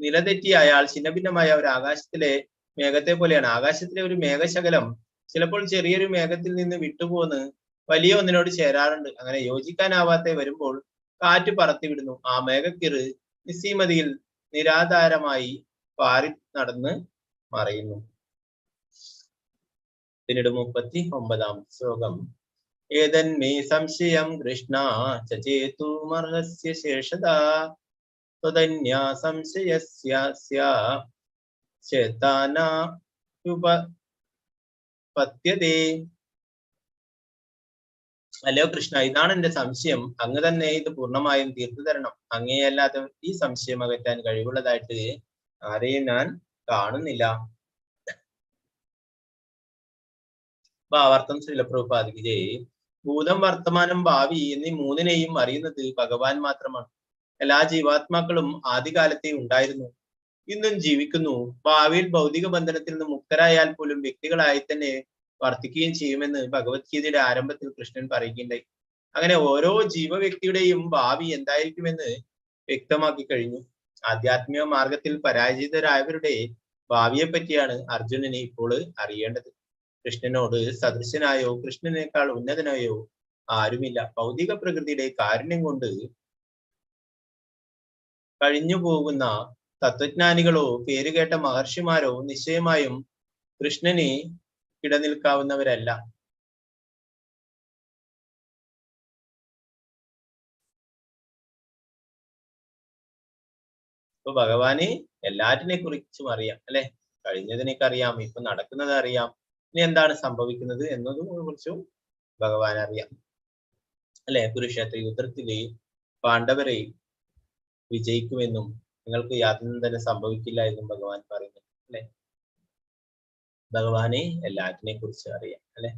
നിലതെറ്റിയ അയാൾ ഛിന്നഭിന്നമായ ഒരു ആകാശത്തിലെ മേഘത്തെ പോലെയാണ്. ആകാശത്തിലെ ഒരു മേഘശകലം ചിലപ്പോൾ ചെറിയൊരു മേഘത്തിൽ നിന്ന് വിട്ടുപോന്ന് വലിയ ഒന്നിനോട് ചേരാറുണ്ട്. അങ്ങനെ യോജിക്കാനാവാതെ വരുമ്പോൾ കാറ്റ് പറത്തിവിടുന്നു. ആ മേഘക്കിറ് നിസ്സീമതയിൽ നിരാധാരമായി പാറി നടന്ന് മറയുന്നു. പിന്നീട് 39ാമത്തെ ശ്ലോകം. ഏതന്മേ സംശയം കൃഷ്ണ ചേതുമർഹസ്യ ശേഷദാ ത്വദന്യാ സംശയസ്യ ചേതാനുപപദ്യതേ. അല്ലയോ കൃഷ്ണ, ഇതാണ് എന്റെ സംശയം. അങ്ങ് തന്നെ ഇത് പൂർണ്ണമായും തീർത്തു തരണം. അങ്ങേയല്ലാതെ ഈ സംശയം അകറ്റാൻ കഴിവുള്ളതായിട്ട് ആരെയും ഞാൻ കാണുന്നില്ല. ഭാവാർത്ഥം ശ്രീല പ്രഭുപാദിക്ക്. ഭൂതം, വർത്തമാനം, ഭാവി എന്നീ മൂന്നിനെയും അറിയുന്നത് ഭഗവാൻ മാത്രമാണ്. എല്ലാ ജീവാത്മാക്കളും ആദ്യകാലത്തെ ഉണ്ടായിരുന്നു, ഇന്നും ജീവിക്കുന്നു. ഭാവിയിൽ ഭൗതിക ബന്ധനത്തിൽ നിന്ന് മുക്തരായാൽ പോലും വ്യക്തികളായി തന്നെ വർത്തിക്കുകയും ചെയ്യുമെന്ന് ഭഗവത്ഗീതയുടെ ആരംഭത്തിൽ കൃഷ്ണൻ പറയുകയുണ്ടായി. അങ്ങനെ ഓരോ ജീവവ്യക്തിയുടെയും ഭാവി എന്തായിരിക്കുമെന്ന് വ്യക്തമാക്കി കഴിഞ്ഞു. ആധ്യാത്മിക മാർഗത്തിൽ പരാജിതരായവരുടെ ഭാവിയെ പറ്റിയാണ് അർജുനന് ഇപ്പോൾ അറിയേണ്ടത്. കൃഷ്ണനോട് സദൃശനായോ കൃഷ്ണനേക്കാൾ ഉന്നതനായോ ആരുമില്ല. ഭൗതിക പ്രകൃതിയുടെ കാരുണ്യം കൊണ്ട് കഴിഞ്ഞു പോകുന്ന തത്വജ്ഞാനികളോ പേരുകേട്ട മഹർഷിമാരോ നിശ്ചയമായും കൃഷ്ണന് കിടനിൽക്കാവുന്നവരല്ല. ഇപ്പൊ ഭഗവാന് എല്ലാറ്റിനെ കുറിച്ചും അറിയാം, അല്ലെ? കഴിഞ്ഞതിനൊക്കെ അറിയാം, ഇപ്പൊ നടക്കുന്നത് അറിയാം, ഇനി എന്താണ് സംഭവിക്കുന്നത് എന്നതിനെ കുറിച്ചും ഭഗവാൻ അറിയാം, അല്ലെ? കുരുക്ഷേത്ര യുദ്ധത്തില് പാണ്ഡവരെ വിജയിക്കുമെന്നും നിങ്ങൾക്ക് യാതൊന്നും തന്നെ സംഭവിക്കില്ല എന്നും ഭഗവാൻ പറയുന്നു, അല്ലെ? ഭഗവാനെ എല്ലാറ്റിനെ കുറിച്ച് അറിയാം, അല്ലെ?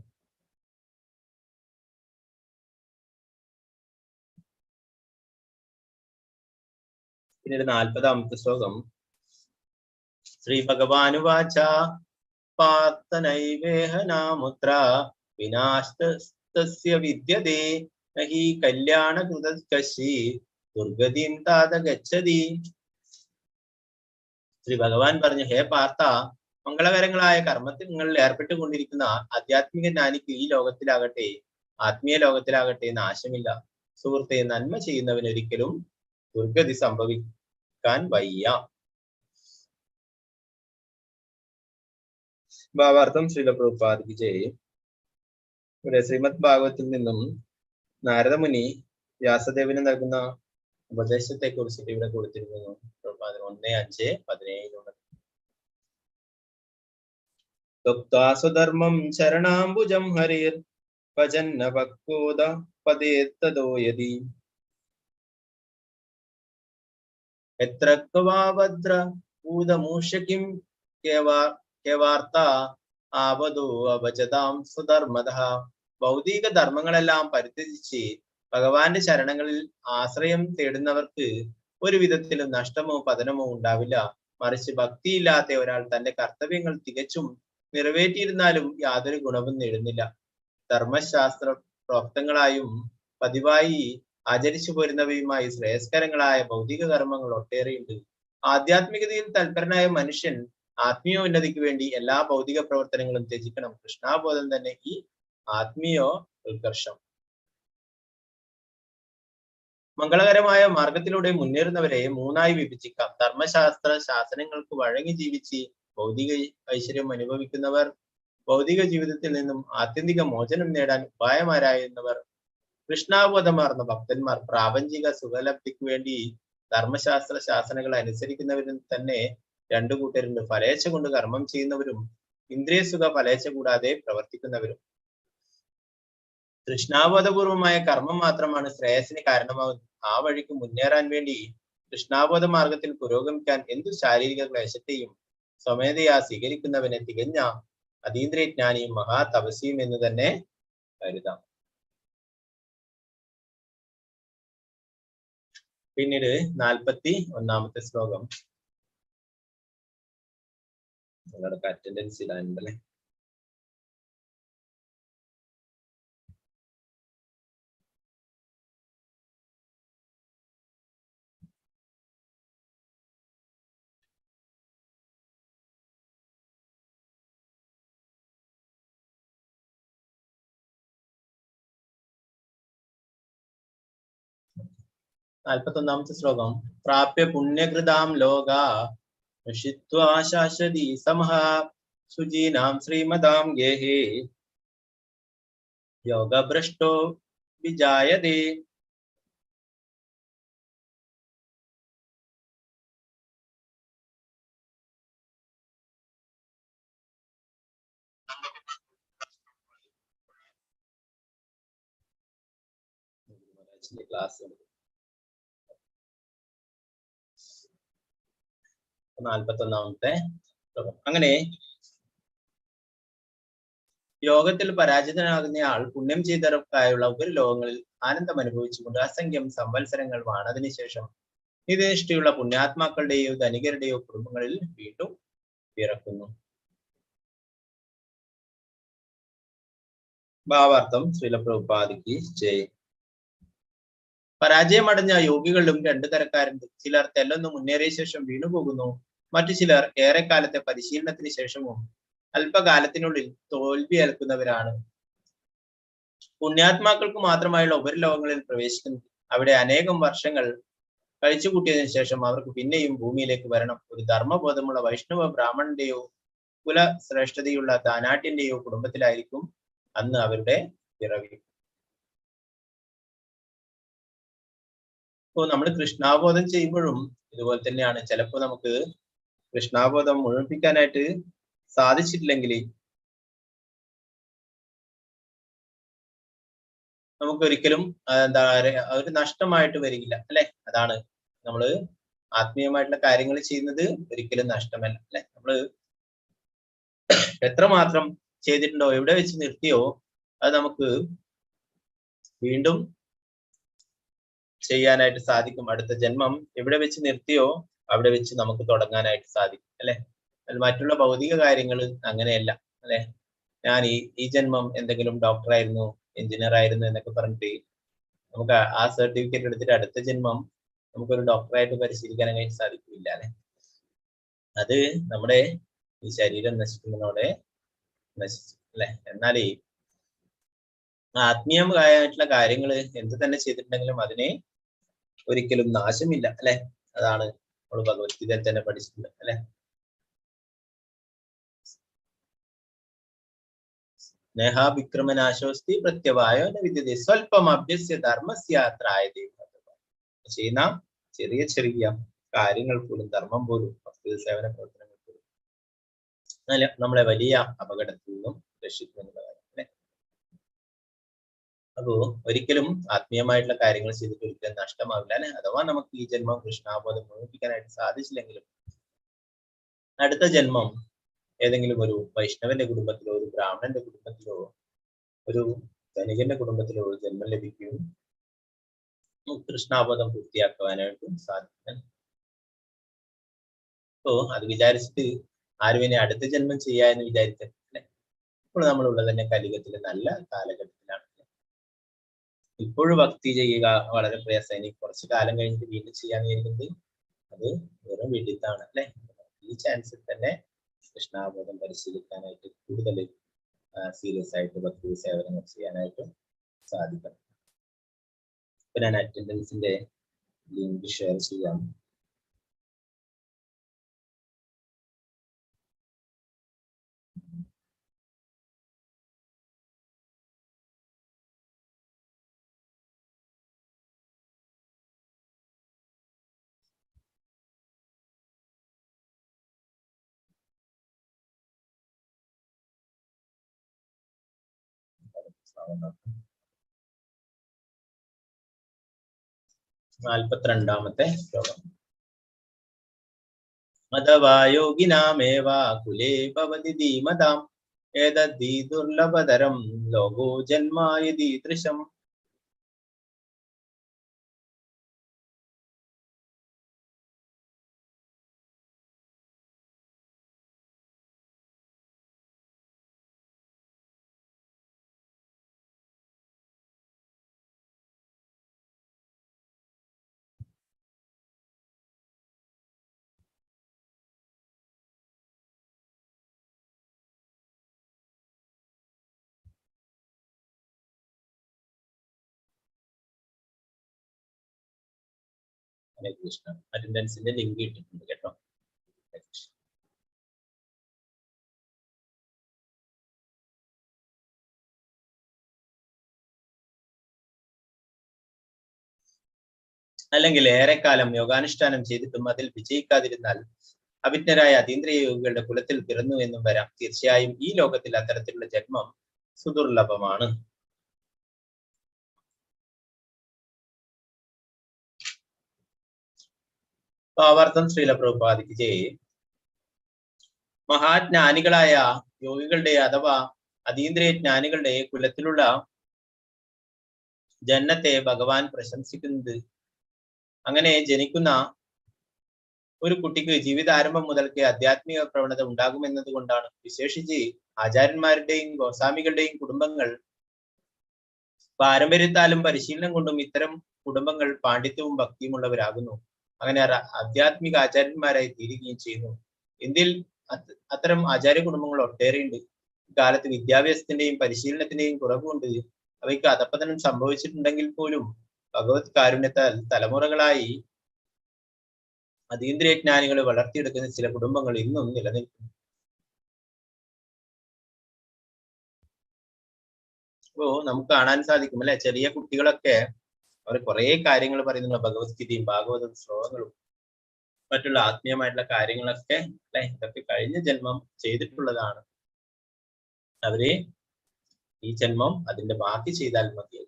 പിന്നീട് 40ാമത്തെ ശ്ലോകം. ശ്രീ ഭഗവാനുവാച പാർത്ഥനൈവേഹ നാമുത്ര വിനാശസ്തസ്യ വിദ്യതേ നഹി കല്യാണകൃതസ്കശി ദുർഗതിം താത ഗച്ഛതി. ശ്രീ ഭഗവാൻ പറഞ്ഞു, ഹേ പാർത്ഥ, മംഗളകരങ്ങളായ കർമ്മത്തിൽ ഏർപ്പെട്ടുകൊണ്ടിരിക്കുന്ന ആധ്യാത്മിക ജ്ഞാനിക്ക് ഈ ലോകത്തിലാകട്ടെ ആത്മീയ ലോകത്തിലാകട്ടെ നാശമില്ല. സുഹൃത്തെ, നന്മ ചെയ്യുന്നവന് ഒരിക്കലും ദുർഗതി സംഭവിക്കാൻ വയ്യ. ഭാവാർത്ഥം ശ്രീല പ്രഭുപാദിക്ക്. ഇവിടെ ശ്രീമദ് ഭാഗവത്തിൽ നിന്നും നാരദമുനി വ്യാസദേവന് നൽകുന്ന ഉപദേശത്തെ കുറിച്ചിട്ട് ഇവിടെ കൊടുത്തിരിക്കുന്നു. 1:5-17 സ്വധർമ്മം ശരണാംബുജം ഹരിർ ഭജന്ന ഭക്തോദ പദേത്തദോ യതി എത്ര കവാഭദ്ര ഭൂതമൂഷകിം കേവാർത്ത ആവതോ അഭജതാം സ്വധർമ്മതഃ. ഭൗതിക ധർമ്മങ്ങളെല്ലാം പരിത്യജിച്ച് ഭഗവാന്റെ ശരണങ്ങളിൽ ആശ്രയം തേടുന്നവർക്ക് ഒരു വിധത്തിലും നഷ്ടമോ പതനമോ ഉണ്ടാവില്ല. മറിച്ച് ഭക്തിയില്ലാത്ത ഒരാൾ തന്റെ കർത്തവ്യങ്ങൾ തികച്ചും നിറവേറ്റിയിരുന്നാലും യാതൊരു ഗുണവും നേടുന്നില്ല. ധർമ്മശാസ്ത്ര പ്രോക്തങ്ങളായും പതിവായി ആചരിച്ചു പോരുന്നവയുമായി ശ്രേയസ്കരങ്ങളായ ഭൗതിക കർമ്മങ്ങൾ ഒട്ടേറെയുണ്ട്. ആധ്യാത്മികതയിൽ തൽപരനായ മനുഷ്യൻ ആത്മീയ ഉന്നതിക്ക് വേണ്ടി എല്ലാ ഭൗതിക പ്രവർത്തനങ്ങളും ത്യജിക്കണം. കൃഷ്ണാബോധം തന്നെ ഈ ആത്മീയ ഉത്കർഷം. മംഗളകരമായ മാർഗത്തിലൂടെ മുന്നേറുന്നവരെ 3ആയി വിഭജിക്കാം. ധർമ്മശാസ്ത്ര ശാസനങ്ങൾക്ക് വഴങ്ങി ജീവിച്ച് ഭൗതിക ഐശ്വര്യം അനുഭവിക്കുന്നവർ, ഭൗതിക ജീവിതത്തിൽ നിന്നും ആത്യന്തിക മോചനം നേടാൻ ഉപായമാരായുന്നവർ, കൃഷ്ണാബോധമാർന്ന ഭക്തന്മാർ. പ്രാപഞ്ചിക സുഖലബ്ധിക്ക് വേണ്ടി ധർമ്മശാസ്ത്ര ശാസനകൾ അനുസരിക്കുന്നവരിൽ തന്നെ 2 കൂട്ടരുണ്ട്. ഫലേച്ഛ കൊണ്ട് കർമ്മം ചെയ്യുന്നവരും ഇന്ദ്രിയ സുഖ ഫലേച്ഛ കൂടാതെ പ്രവർത്തിക്കുന്നവരും. കൃഷ്ണാബോധപൂർവമായ കർമ്മം മാത്രമാണ് ശ്രേയസിന് കാരണമാകുന്നത്. ആ വഴിക്ക് മുന്നേറാൻ വേണ്ടി കൃഷ്ണാബോധ മാർഗത്തിൽ പുരോഗമിക്കാൻ എന്തു ശാരീരിക ക്ലേശത്തെയും സ്വമേധയാ സ്വീകരിക്കുന്നവനെ തികഞ്ഞ അതീന്ദ്രിയജ്ഞാനിയും മഹാതപസ്വിയും എന്ന് തന്നെ കരുതാം. പിന്നീട് 41ാമത്തെ ശ്ലോകം. നിങ്ങളുടെ അറ്റൻഡൻസ് ഇടാനുണ്ടല്ലേ? ാമത്തെ ശ്ലോകം. പ്രാപ്യ പുണ്യകൃതാം ലോക Shashwathi സമഃ Sujinam Srimadam Gehe Yoga Brashto Vijayade. Class 41. അങ്ങനെ യോഗത്തിൽ പരാജിതനാകുന്നയാൾ പുണ്യം ചെയ്തവർക്കായുള്ള ഉപരിലോകങ്ങളിൽ ആനന്ദം അനുഭവിച്ചുകൊണ്ട് അസംഖ്യം സംവത്സരങ്ങൾ വാണതിനു ശേഷം നിതനിഷ്ഠയുള്ള പുണ്യാത്മാക്കളുടെയോ ധനികരുടെയോ കുടുംബങ്ങളിൽ വീണ്ടും പിറക്കുന്നു. ഭാവാർത്ഥം ശ്രീല പ്രഭുപാദിക്ക് ജയ്. പരാജയമടഞ്ഞ യോഗികളിലും രണ്ടു തരക്കാരുണ്ട്. ചിലർ തെല്ലൊന്ന് മുന്നേറിയ ശേഷം വീണുപോകുന്നു. മറ്റു ചിലർ ഏറെക്കാലത്തെ പരിശീലനത്തിന് ശേഷവും അല്പകാലത്തിനുള്ളിൽ തോൽവി ഏൽക്കുന്നവരാണ്. പുണ്യാത്മാക്കൾക്ക് മാത്രമായുള്ള ഉപരിലോകങ്ങളിൽ പ്രവേശിക്കുന്നു. അവിടെ അനേകം വർഷങ്ങൾ കഴിച്ചുകൂട്ടിയതിനു ശേഷം അവർക്ക് പിന്നെയും ഭൂമിയിലേക്ക് വരണം. ഒരു ധർമ്മബോധമുള്ള വൈഷ്ണവ ബ്രാഹ്മണന്റെയോ കുലശ്രേഷ്ഠതയുള്ള ധാനാട്യന്റെയോ കുടുംബത്തിലായിരിക്കും അന്ന് അവരുടെ പിറവി. അപ്പോൾ നമ്മൾ കൃഷ്ണാബോധം ചെയ്യുമ്പോഴും ഇതുപോലെ തന്നെയാണ്. ചിലപ്പോൾ നമുക്ക് കൃഷ്ണാബോധം മുഴുമിപ്പിക്കാനായിട്ട് സാധിച്ചിട്ടില്ലെങ്കിൽ നമുക്കൊരിക്കലും എന്താ ഒരു നഷ്ടമായിട്ട് വരില്ല അല്ലെ. അതാണ് നമ്മള് ആത്മീയമായിട്ടുള്ള കാര്യങ്ങൾ ചെയ്യുന്നത് ഒരിക്കലും നഷ്ടമല്ല അല്ലെ. നമ്മള് എത്രമാത്രം ചെയ്തിട്ടുണ്ടോ, എവിടെ വെച്ച് നിർത്തിയോ അത് നമുക്ക് വീണ്ടും ചെയ്യാനായിട്ട് സാധിക്കും. അടുത്ത ജന്മം എവിടെ വെച്ച് നിർത്തിയോ അവിടെ വെച്ച് നമുക്ക് തുടങ്ങാനായിട്ട് സാധിക്കും അല്ലെ. മറ്റുള്ള ഭൗതിക കാര്യങ്ങൾ അങ്ങനെയല്ല അല്ലെ. ഞാൻ ഈ ജന്മം എന്തെങ്കിലും ഡോക്ടറായിരുന്നു, എഞ്ചിനീയർ ആയിരുന്നു എന്നൊക്കെ പറഞ്ഞിട്ട് നമുക്ക് ആ സർട്ടിഫിക്കറ്റ് എടുത്തിട്ട് അടുത്ത ജന്മം നമുക്കൊരു ഡോക്ടറായിട്ട് പരിശീലിക്കാനായിട്ട് സാധിക്കില്ല അല്ലെ. അത് നമ്മുടെ ഈ ശരീരം നശിക്കുന്നതോടെ നശിച്ചു അല്ലെ. എന്നാൽ ഈ ആത്മീയമായിട്ടുള്ള കാര്യങ്ങൾ എന്ത് തന്നെ ചെയ്തിട്ടുണ്ടെങ്കിലും അതിനെ ഒരിക്കലും നാശമില്ല അല്ലെ. അതാണ് നമ്മൾ ഭഗവത്ഗീതയിൽ തന്നെ പഠിച്ചിട്ടുണ്ട് അല്ലെ. നേഹാ വിക്രമനാശോസ്തി പ്രത്യവായോ വിദ്യതേ സ്വല്പം അഭ്യസ്യ ധർമ്മസ്യാത്രായതേ. ചെയ്യുന്ന ചെറിയ ചെറിയ കാര്യങ്ങൾ പോലും, ധർമ്മം പോലും, ഭക്തി സേവന പ്രവർത്തനങ്ങൾ പോലും നമ്മളെ വലിയ അപകടത്തിൽ നിന്നും രക്ഷിക്കുമെന്നുള്ള കാര്യം അല്ലെ. അപ്പോ ഒരിക്കലും ആത്മീയമായിട്ടുള്ള കാര്യങ്ങൾ ചെയ്തിട്ട് ഒരിക്കലും നഷ്ടമാവില്ല അല്ലെ. അഥവാ നമുക്ക് ഈ ജന്മം കൃഷ്ണാബോധം മുഴുമിപ്പിക്കാനായിട്ട് സാധിച്ചില്ലെങ്കിലും അടുത്ത ജന്മം ഏതെങ്കിലും ഒരു വൈഷ്ണവന്റെ കുടുംബത്തിലോ ഒരു ബ്രാഹ്മണന്റെ കുടുംബത്തിലോ ഒരു ധനികന്റെ കുടുംബത്തിലോ ജന്മം ലഭിക്കുകയും കൃഷ്ണാബോധം പൂർത്തിയാക്കുവാനായിട്ടും സാധിക്കും. അപ്പോ അത് വിചാരിച്ചിട്ട് ആരും ഇനി അടുത്ത ജന്മം ചെയ്യാ എന്ന് വിചാരിച്ചിട്ടില്ലേ. ഇപ്പോൾ നമ്മളുള്ളത് തന്നെ കലിയുഗത്തിലെ നല്ല കാലഘട്ടത്തിലാണ്. ഇപ്പോഴും ഭക്തി ചെയ്യുക വളരെ പ്രയാസം. ഇനി കുറച്ചു കാലം കഴിഞ്ഞിട്ട് വീണ്ടും ചെയ്യാന്ന് വിചാരിക്കുന്നത് അത് വെറും വിഡിത്താണ് അല്ലെ. ഈ ചാൻസിൽ തന്നെ കൃഷ്ണാബോധം പരിശീലിക്കാനായിട്ട് കൂടുതൽ സീരിയസ് ആയിട്ട് ഭക്തി സേവനങ്ങൾ ചെയ്യാനായിട്ട് സാധിക്കണം. ഇപ്പൊ ഞാൻ അറ്റൻഡൻസിന്റെ ലിങ്ക് ഷെയർ ചെയ്യാം. നാൽപ്പത്തിരണ്ടാമത്തെ ശ്ലോകം. അഥവാ യോഗിനാമേവ കുലേ ഭവതി ധീമതാം ഏതദ്ധി ദുർലഭതരം ലോകോ ജന്മായതീദൃശം. ഹരേ കൃഷ്ണ. അറ്റൻഡൻസിന്റെ ലിങ്ക് ഇട്ടിട്ടുണ്ട് കേട്ടോ. അല്ലെങ്കിൽ ഏറെക്കാലം യോഗാനുഷ്ഠാനം ചെയ്തിട്ടും അതിൽ വിജയിക്കാതിരുന്നാൽ അഭിജ്ഞരായ അതീന്ദ്രിയ യോഗികളുടെ കുലത്തിൽ പിറന്നു എന്നും വരാം. തീർച്ചയായും ഈ ലോകത്തിൽ അത്തരത്തിലുള്ള ജന്മം സുദുർലഭമാണ്. ഭാവാർത്ഥം ശ്രീല പ്രഭുപാദിക്ക് ജയ്. മഹാജ്ഞാനികളായ യോഗികളുടെ അഥവാ അതീന്ദ്രിയ ജ്ഞാനികളുടെ കുലത്തിലുള്ള ജന്മത്തെ ഭഗവാൻ പ്രശംസിക്കുന്നത് അങ്ങനെ ജനിക്കുന്ന ഒരു കുട്ടിക്ക് ജീവിതാരംഭം മുതൽക്കേ ആധ്യാത്മിക പ്രവണത ഉണ്ടാകുമെന്നത് കൊണ്ടാണ്. വിശേഷിച്ച് ആചാര്യന്മാരുടെയും ഗോസ്വാമികളുടെയും കുടുംബങ്ങൾ പാരമ്പര്യത്താലും പരിശീലനം കൊണ്ടും ഇത്തരം കുടുംബങ്ങൾ പാണ്ഡിത്യവും ഭക്തിയുമുള്ളവരാകുന്നു. അങ്ങനെ ആധ്യാത്മിക ആചാര്യന്മാരായി തീരുകയും ചെയ്യുന്നു. ഇന്ത്യയിൽ അത്തരം ആചാര്യ കുടുംബങ്ങൾ ഒട്ടേറെയുണ്ട്. ഇക്കാലത്ത് വിദ്യാഭ്യാസത്തിന്റെയും പരിശീലനത്തിന്റെയും കുറവുകൊണ്ട് അവയ്ക്ക് അധപ്പതനം സംഭവിച്ചിട്ടുണ്ടെങ്കിൽ പോലും ഭഗവത് കാരുണ്യത്താൽ തലമുറകളായി അതീന്ദ്രിയ ജ്ഞാനികളെ വളർത്തിയെടുക്കുന്ന ചില കുടുംബങ്ങൾ ഇന്നും നിലനിൽക്കുന്നു. അപ്പോ നമുക്ക് കാണാൻ സാധിക്കും അല്ലെ, ചെറിയ കുട്ടികളൊക്കെ അവർ കുറെ കാര്യങ്ങൾ പറയുന്നുണ്ട്. ഭഗവത്ഗീതയും ഭാഗവതം ശ്ലോകങ്ങളും മറ്റുള്ള ആത്മീയമായിട്ടുള്ള കാര്യങ്ങളൊക്കെ അല്ലെ, ഇതൊക്കെ കഴിഞ്ഞ ജന്മം ചെയ്തിട്ടുള്ളതാണ്. അവര് ഈ ജന്മം അതിന്റെ ബാക്കി ചെയ്താൽ മതി.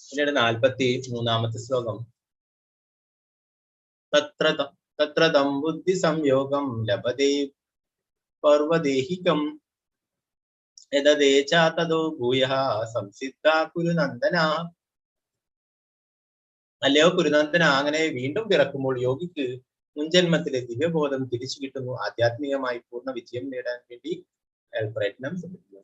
പിന്നീട് 43-ാമത്തെ ശ്ലോകം. തത്ര തം ബുദ്ധി സംയോഗം ലഭതേ പർവദേഹികം യതദേചാ തതോ ഭൂയഃ സംസിദ്ധാ കുരുനന്ദന. അല്ലയോ കുരുനന്ദന, അങ്ങനെ വീണ്ടും പിറക്കുമ്പോൾ യോഗിക്ക് മുൻജന്മത്തിലെ ദിവ്യബോധം തിരിച്ചു കിട്ടുന്നു. ആധ്യാത്മികമായി പൂർണ്ണ വിജയം നേടാൻ വേണ്ടി അയാൾ പ്രയത്നം ശ്രമിക്കുന്നു.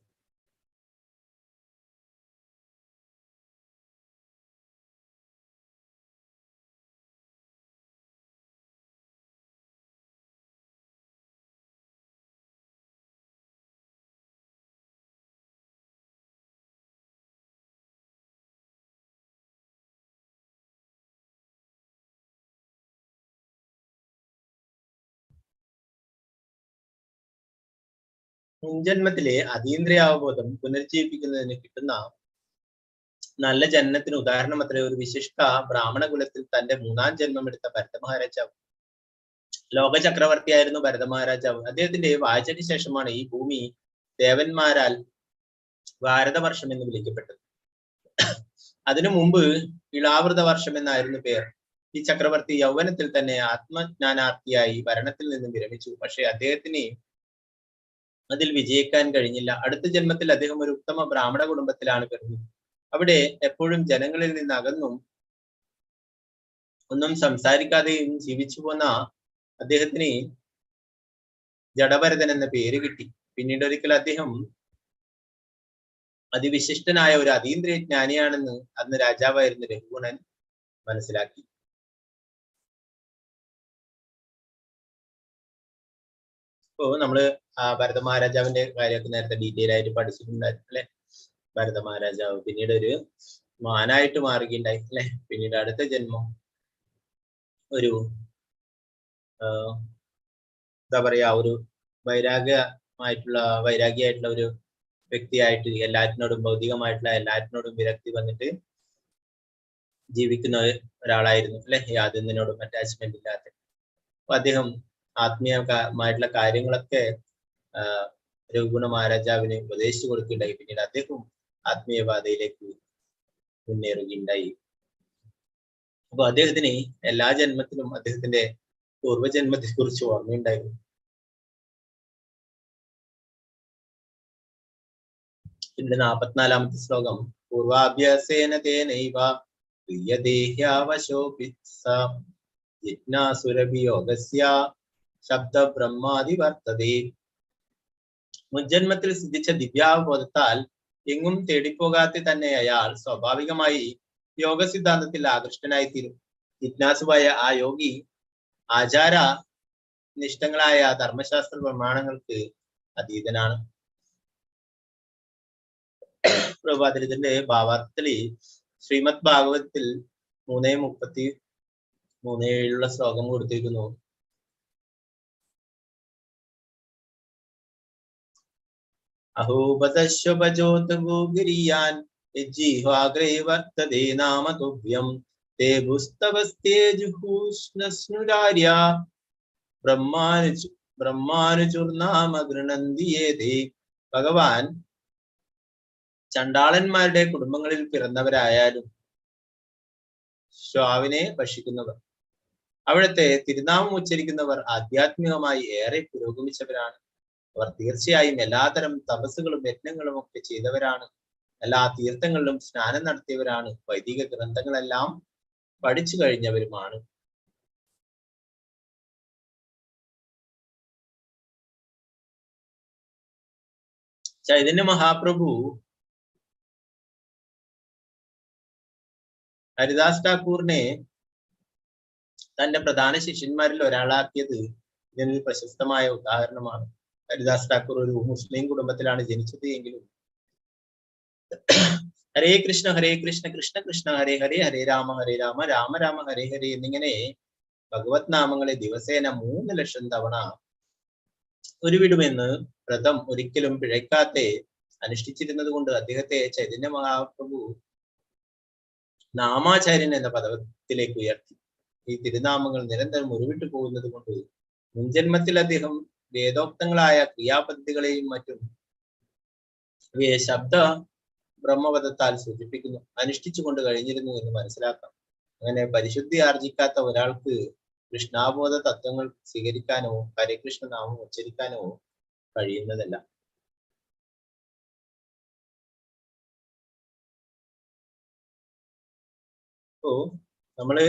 മുൻജന്മത്തിലെ അതീന്ദ്രിയാവബോധം പുനർജീവിപ്പിക്കുന്നതിന് കിട്ടുന്ന നല്ല ജന്മത്തിന് ഉദാഹരണം അത്ര ഒരു വിശിഷ്ട ബ്രാഹ്മണ കുലത്തിൽ തന്റെ 3-ാം ജന്മം എടുത്ത ഭരതമഹാരാജാവ്. ലോക ചക്രവർത്തിയായിരുന്നു ഭരതമഹാരാജാവ്. അദ്ദേഹത്തിന്റെ വാഴ്ചയ്ക്ക് ശേഷമാണ് ഈ ഭൂമി ദേവന്മാരാൽ ഭാരതവർഷം എന്ന് വിളിക്കപ്പെട്ടത്. അതിനു മുമ്പ് ഇളാവൃത വർഷം എന്നായിരുന്നു പേർ. ഈ ചക്രവർത്തി യൗവനത്തിൽ തന്നെ ആത്മജ്ഞാനാർത്ഥിയായി ഭരണത്തിൽ നിന്നും വിരമിച്ചു. പക്ഷെ അദ്ദേഹത്തിന് അതിൽ വിജയിക്കാൻ കഴിഞ്ഞില്ല. അടുത്ത ജന്മത്തിൽ അദ്ദേഹം ഒരു ഉത്തമ ബ്രാഹ്മണ കുടുംബത്തിലാണ് പിറന്നത്. അവിടെ എപ്പോഴും ജനങ്ങളിൽ നിന്ന് അകന്നും ഒന്നും സംസാരിക്കാതെയും ജീവിച്ചു പോന്ന അദ്ദേഹത്തിന് ജഡഭരതൻ എന്ന പേര് കിട്ടി. പിന്നീട് ഒരിക്കൽ അദ്ദേഹം അതിവിശിഷ്ടനായ ഒരു അതീന്ദ്രിയ ജ്ഞാനിയാണെന്ന് അന്ന് രാജാവായിരുന്ന രഘുഗുണൻ മനസ്സിലാക്കി. ഇപ്പോ നമ്മള് ഭരത മഹാരാജാവിന്റെ കാര്യമൊക്കെ നേരത്തെ ഡീറ്റെയിൽ ആയിട്ട് പഠിച്ചിട്ടുണ്ടായിരുന്നു അല്ലെ. ഭരത മഹാരാജാവ് പിന്നീട് ഒരു മാനായിട്ട് മാറുകയുണ്ടായി അല്ലെ. പിന്നീട് അടുത്ത ജന്മം ഒരു എന്താ പറയാ, ഒരു വൈരാഗിയായിട്ടുള്ള ഒരു വ്യക്തിയായിട്ട് എല്ലാറ്റിനോടും ഭൗതികമായിട്ടുള്ള എല്ലാറ്റിനോടും വിരക്തി വന്നിട്ട് ജീവിക്കുന്ന ഒരാളായിരുന്നു അല്ലെ. യാതൊന്നിനോടും അറ്റാച്ച്മെന്റ് ഇല്ലാത്ത. അപ്പൊ അദ്ദേഹം ആത്മീയമായിട്ടുള്ള കാര്യങ്ങളൊക്കെ രഘുഗുണ മഹാരാജാവിന് ഉപദേശിച്ചു കൊടുക്കുകയുണ്ടായി. പിന്നീട് അദ്ദേഹം ആത്മീയപാതയിലേക്ക് മുന്നേറുകയുണ്ടായി. അപ്പൊ അദ്ദേഹത്തിന് എല്ലാ ജന്മത്തിലും അദ്ദേഹത്തിന്റെ പൂർവ്വജന്മത്തെ കുറിച്ച് ഓർമ്മയുണ്ടായിരുന്നു. പിന്നീട് 44-ാമത്തെ ശ്ലോകം. പൂർവാഭ്യാസേന തേനൈവ ജിജ്ഞാസുരഭിയോഗസ്യ ശബ്ദ ബ്രഹ്മാതിവർത്തതേ. മുൻജന്മത്തിൽ സിദ്ധിച്ച ദിവ്യാവബോധത്താൽ എങ്ങും തേടിപ്പോകാതെ തന്നെ അയാൾ സ്വാഭാവികമായി യോഗ സിദ്ധാന്തത്തിൽ ആകൃഷ്ടനായിത്തീരും. ജിജ്ഞാസുവായ ആ യോഗി ആചാര നിഷ്ഠങ്ങളായ ധർമ്മശാസ്ത്ര പ്രമാണങ്ങൾക്ക് അതീതനാണ്. പ്രഭാതത്തിന്റെ ഭാവാർത്ഥത്തില് ശ്രീമദ് ഭാഗവതത്തിൽ 3:33 ശ്ലോകം കൊടുത്തിരിക്കുന്നു. അഹോപതശ്വപജോതഗോഗിരിയാൻ ജിഹ്വാഗ്രേ വർത്തതേ നാമ തുഭ്യം ते भुस्तवस्तेजुहुष्णस्नुरार्य ബ്രഹ്മാനുചുർനാമ ഗൃണന്തി യേതേ. ഭഗവാൻ ചണ്ടാളന്മാരുടെ കുടുംബങ്ങളിൽ പിറന്നവരായാലും ശ്വാവിനെ ഭക്ഷിക്കുന്നവർ, അവിടുത്തെ തിരുനാമം ഉച്ചരിക്കുന്നവർ ആധ്യാത്മികമായി ഏറെ പുരോഗമിച്ചവരാണ്. അവർ തീർച്ചയായും എല്ലാതരം തപസ്സുകളും യജ്ഞങ്ങളും ഒക്കെ ചെയ്തവരാണ്. എല്ലാ തീർത്ഥങ്ങളിലും സ്നാനം നടത്തിയവരാണ്. വൈദിക ഗ്രന്ഥങ്ങളെല്ലാം പഠിച്ചു കഴിഞ്ഞവരുമാണ്. ചൈതന്യ മഹാപ്രഭു ഹരിദാസ് ഠാക്കൂറിനെ തന്റെ പ്രധാന ശിഷ്യന്മാരിൽ ഒരാളാക്കിയത് ഇതിന് പ്രശസ്തമായ ഉദാഹരണമാണ്. ഹരിദാസ് ഠാക്കൂർ ഒരു മുസ്ലിം കുടുംബത്തിലാണ് ജനിച്ചത് എങ്കിലും ഹരേ കൃഷ്ണ കൃഷ്ണ കൃഷ്ണ ഹരേ ഹരേ, ഹരേ രാമ രാമ രാമ ഹരേ ഹരേ എന്നിങ്ങനെ ഭഗവത് നാമങ്ങളെ ദിവസേന 3 ലക്ഷം തവണ ഉരുവിടുമെന്ന് വ്രതം ഒരിക്കലും പിഴയ്ക്കാതെ അനുഷ്ഠിച്ചിരുന്നത് കൊണ്ട് അദ്ദേഹത്തെ ചൈതന്യ മഹാപ്രഭു നാമാചാര്യൻ എന്ന പദത്തിലേക്ക് ഉയർത്തി. ഈ തിരുനാമങ്ങൾ നിരന്തരം ഉരുവിട്ടു പോകുന്നത് കൊണ്ട് മുൻജന്മത്തിൽ അദ്ദേഹം വേദോക്തങ്ങളായ ക്രിയാപദ്ധതികളെയും മറ്റും ഇവയെ ശബ്ദ ബ്രഹ്മപദത്താൽ സൂചിപ്പിക്കുന്നു അനുഷ്ഠിച്ചുകൊണ്ട് കഴിഞ്ഞിരുന്നു എന്ന് മനസ്സിലാക്കാം. അങ്ങനെ പരിശുദ്ധി ആർജിക്കാത്ത ഒരാൾക്ക് കൃഷ്ണാബോധ തത്വങ്ങൾ സ്വീകരിക്കാനോ ഹരേകൃഷ്ണ നാമം ഉച്ചരിക്കാനോ കഴിയുന്നതല്ല. അപ്പോ നമ്മള്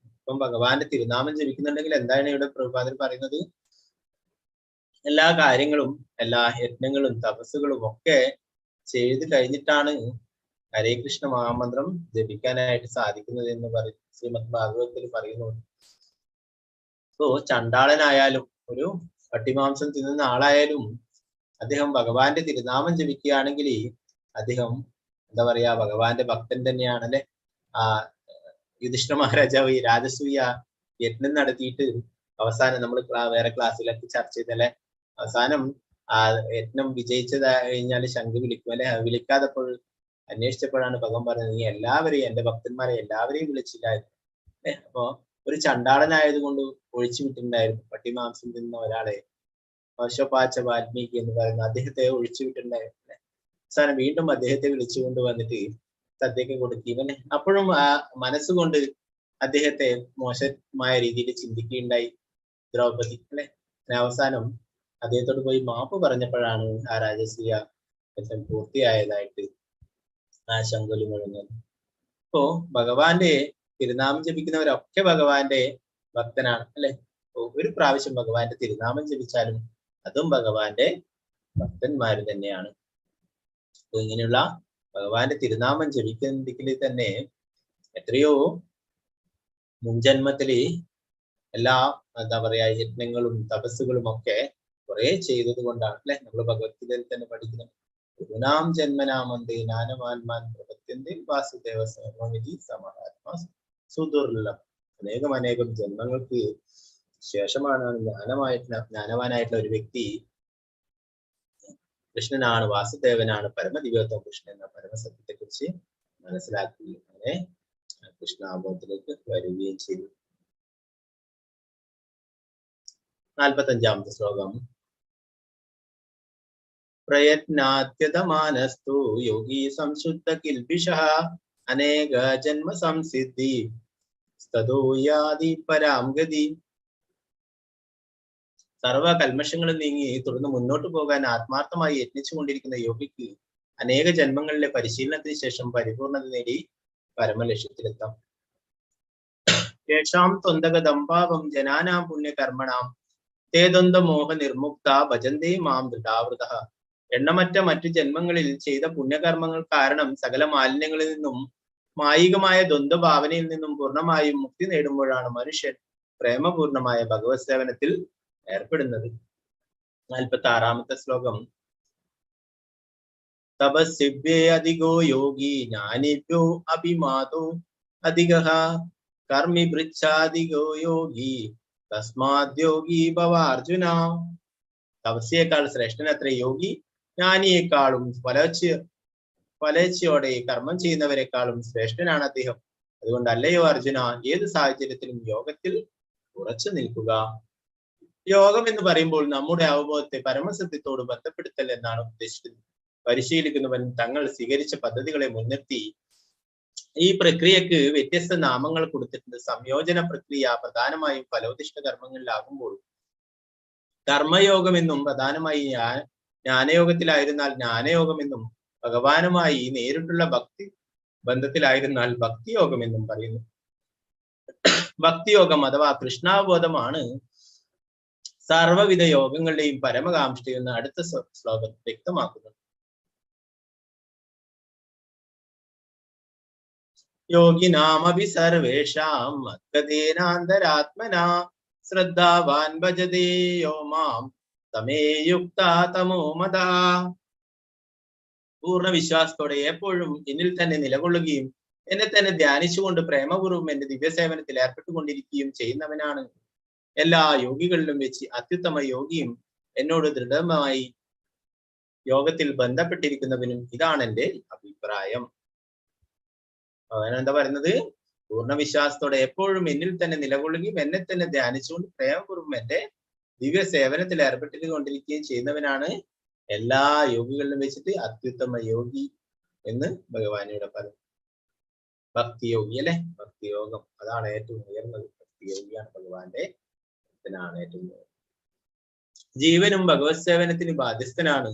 ഇപ്പം ഭഗവാന്റെ തിരുനാമം ജപിക്കുന്നുണ്ടെങ്കിൽ എന്താണ് ഇവിടെ പ്രഭുപാദൻ പറയുന്നത്? എല്ലാ കാര്യങ്ങളും എല്ലാ യജ്ഞങ്ങളും തപസ്സുകളും ഒക്കെ ചെയ്ത് കഴിഞ്ഞിട്ടാണ് ഹരേ കൃഷ്ണ മഹാമന്ത്രം ജപിക്കാനായിട്ട് സാധിക്കുന്നത് എന്ന് ശ്രീമദ് ഭാഗവതത്തിൽ പറയുന്നു. സോ ചണ്ടാളനായാലും ഒരു പട്ടിമാംസം തിന്നുന്ന ആളായാലും അദ്ദേഹം ഭഗവാന്റെ തിരുനാമം ജപിക്കുകയാണെങ്കിൽ അദ്ദേഹം എന്താ പറയാ ഭഗവാന്റെ ഭക്തൻ തന്നെയാണല്ലേ. യുധിഷ്ഠിര മഹാരാജാവ് ഈ രാജസൂയ യജ്ഞം നടത്തിയിട്ട് അവസാനം നമ്മൾ വേറെ ക്ലാസ്സിലൊക്കെ ചർച്ച ചെയ്തല്ലേ, അവസാനം ആ യജ്ഞം വിജയിച്ചത് കഴിഞ്ഞാൽ ശംഖ് വിളിക്കും അല്ലെ. വിളിക്കാതപ്പോൾ അന്വേഷിച്ചപ്പോഴാണ് ഭഗവാൻ പറഞ്ഞത് നീ എല്ലാവരെയും എന്റെ ഭക്തന്മാരെ എല്ലാവരെയും വിളിച്ചില്ലായിരുന്നു അല്ലെ. അപ്പോ ഒരു ചണ്ടാളനായതുകൊണ്ട് ഒഴിച്ചു വിട്ടിട്ടുണ്ടായിരുന്നു. പട്ടിമാംസം തിന്ന ഒരാളെ പശുപാച്ച വാൽമീകി എന്ന് പറയുന്ന അദ്ദേഹത്തെ ഒഴിച്ചു വിട്ടിട്ടുണ്ടായിരുന്നു അല്ലെ. അവസാനം വീണ്ടും അദ്ദേഹത്തെ വിളിച്ചുകൊണ്ട് വന്നിട്ട് സദ്യക്ക് കൊടുക്കി ഇവനെ. അപ്പോഴും ആ മനസ്സുകൊണ്ട് അദ്ദേഹത്തെ മോശമായ രീതിയിൽ ചിന്തിക്കുകയുണ്ടായി ദ്രൗപദി അല്ലെ. അവസാനം അദ്ദേഹത്തോട് പോയി മാപ്പ് പറഞ്ഞപ്പോഴാണ് ആ രാജസൂയ യജ്ഞം പൂർത്തിയായതായിട്ട് ആ ശങ്കുലി മുഴങ്ങുന്നത്. അപ്പോ ഭഗവാന്റെ തിരുനാമം ജപിക്കുന്നവരൊക്കെ ഭഗവാന്റെ ഭക്തനാണ് അല്ലെ. ഒരു പ്രാവശ്യം ഭഗവാന്റെ തിരുനാമം ജപിച്ചാലും അതും ഭഗവാന്റെ ഭക്തന്മാര് തന്നെയാണ്. അപ്പൊ ഇങ്ങനെയുള്ള ഭഗവാന്റെ തിരുനാമം ജപിക്കുന്നെങ്കിൽ തന്നെ എത്രയോ മുൻജന്മത്തില് എല്ലാ എന്താ പറയാ യജ്ഞങ്ങളും തപസ്സുകളും ഒക്കെ കുറെ ചെയ്തത് കൊണ്ടാണ് അല്ലെ. നമ്മൾ ഭഗവത്ഗീതയിൽ തന്നെ പഠിക്കുന്നത് ഗുണാം ജന്മനാമന്തേ ജ്ഞാനവാൻമാൻ പ്രപത്യന്തേ വാസുദേവ സർവമിതി സമഹാത്മാ സുദുർലഭം. അനേകം ജന്മങ്ങൾക്ക് ശേഷമാണ് ജ്ഞാനവാനായിട്ടുള്ള ഒരു വ്യക്തി കൃഷ്ണനാണ്, വാസുദേവനാണ്, പരമദിവ്യത്വം കൃഷ്ണൻ എന്ന പരമസത്യത്തെ കുറിച്ച് മനസ്സിലാക്കുകയും അങ്ങനെ കൃഷ്ണാബോധത്തിലേക്ക് വരികയും ചെയ്തു. 45-ാമത്തെ ശ്ലോകം. പ്രയത്നാത്യതമാനസ്തു യോഗി സംശുദ്ധ കിൽബിഷഃ അനേക ജന്മ സംസിദ്ധി തതോ യാതി പരാം ഗതി. സർവ കൽമഷങ്ങളും നീങ്ങി തുടർന്ന് മുന്നോട്ട് പോകാൻ ആത്മാർത്ഥമായി യത്നിച്ചുകൊണ്ടിരിക്കുന്ന യോഗിക്ക് അനേക ജന്മങ്ങളിലെ പരിശീലനത്തിന് ശേഷം പരിപൂർണത നേടി പരമലക്ഷ്യത്തിലെത്താം. േഷാം ത്വന്തകദംഭാവം ജനാനാം പുണ്യകർമ്മണാം തേ ദ്വന്ദ്വമോഹ നിർമുക്ത ഭജന്തേ മാം ദൃഢാവൃതഃ. എണ്ണമറ്റ മറ്റു ജന്മങ്ങളിൽ ചെയ്ത പുണ്യകർമ്മങ്ങൾ കാരണം സകല മാലിന്യങ്ങളിൽ നിന്നും മായികമായ ദ്വന്ദ്വഭാവനയിൽ നിന്നും പൂർണ്ണമായും മുക്തി നേടുമ്പോഴാണ് മനുഷ്യൻ പ്രേമപൂർണമായ ഭഗവത് സേവനത്തിൽ ഏർപ്പെടുന്നത്. 46-ാമത്തെ ശ്ലോകം. തപസ്സിഭ്യേ അധികോ യോഗി ജ്ഞാനിഭ്യോ അഭിമാതോ അധികഃ കർമ്മി പൃച്ഛാധികോ യോഗി തസ്മാദ്യോഗി ഭവാർജുന. തപസ്യേക്കാൾ ശ്രേഷ്ഠനത്ര യോഗി, ജ്ഞാനിയേക്കാളും ഫലേച്ഛയോടെ കർമ്മം ചെയ്യുന്നവരെക്കാളും ശ്രേഷ്ഠനാണ് അദ്ദേഹം. അതുകൊണ്ട് അല്ലയോ അർജുന, ഏത് സാഹചര്യത്തിലും യോഗത്തിൽ ഉറച്ചു നിൽക്കുക. യോഗം എന്ന് പറയുമ്പോൾ നമ്മുടെ അവബോധത്തെ പരമസത്യത്തോട് ബന്ധപ്പെടുത്തൽ എന്നാണ് ഉദ്ദേശിക്കുന്നത്. പരിശീലിക്കുന്നവൻ തങ്ങൾ സ്വീകരിച്ച പദ്ധതികളെ മുൻനിർത്തി ഈ പ്രക്രിയക്ക് വ്യത്യസ്ത നാമങ്ങൾ കൊടുത്തിട്ടുണ്ട്. സംയോജന പ്രക്രിയ പ്രധാനമായും ഫലോദിഷ്ട കർമ്മങ്ങളിലാകുമ്പോൾ കർമ്മയോഗമെന്നും, പ്രധാനമായി ജ്ഞാനയോഗത്തിലായിരുന്നാൽ ജ്ഞാനയോഗമെന്നും, ഭഗവാനുമായി നേരിട്ടുള്ള ഭക്തി ബന്ധത്തിലായിരുന്നാൽ ഭക്തിയോഗമെന്നും പറയുന്നു. ഭക്തിയോഗം അഥവാ കൃഷ്ണാവബോധമാണ് സർവവിധ യോഗങ്ങളുടെയും പരമകാംക്ഷയെന്ന് അടുത്ത ശ്ലോകം വ്യക്തമാക്കുന്നു. യോഗിനാമപി സർവേഷാം മദ്ഗതേനാന്തരാത്മനാ ശ്രദ്ധാവാൻ ഭജതേ യോ മാം തമേയുക്താ തമോമദാ. പൂർണ്ണ വിശ്വാസത്തോടെ എപ്പോഴും എന്നിൽ തന്നെ നിലകൊള്ളുകയും എന്നെ തന്നെ ധ്യാനിച്ചുകൊണ്ട് പ്രേമപൂർവ്വം എന്റെ ദിവ്യസേവനത്തിൽ ഏർപ്പെട്ടുകൊണ്ടിരിക്കുകയും ചെയ്യുന്നവനാണ് എല്ലാ യോഗികളിലും വെച്ച് അത്യുത്തമ യോഗിയും എന്നോട് ദൃഢമായി യോഗത്തിൽ ബന്ധപ്പെട്ടിരിക്കുന്നവനും. ഇതാണ് എന്റെ അഭിപ്രായം. അവനെന്താ പറയുന്നത്? പൂർണ്ണ വിശ്വാസത്തോടെ എപ്പോഴും എന്നിൽ തന്നെ നിലകൊള്ളുകയും എന്നെ തന്നെ ധ്യാനിച്ചുകൊണ്ട് പ്രേമപൂർവ്വം എന്റെ ദിവ്യ സേവനത്തിൽ ഏർപ്പെട്ടുകൊണ്ടിരിക്കുകയും ചെയ്യുന്നവനാണ് എല്ലാ യോഗികളിലും വെച്ചിട്ട് അത്യുത്തമ യോഗി എന്ന് ഭഗവാനിവിടെ പറഞ്ഞു. ഭക്തിയോഗി അല്ലെ, ഭക്തിയോഗം അതാണ് ഏറ്റവും ഉയർന്നത്. ഭക്തിയോഗിയാണ് ഭഗവാന്റെ ഏറ്റവും ഉയർന്നത്. ജീവനും ഭഗവത് സേവനത്തിന് ബാധ്യസ്ഥനാണ്.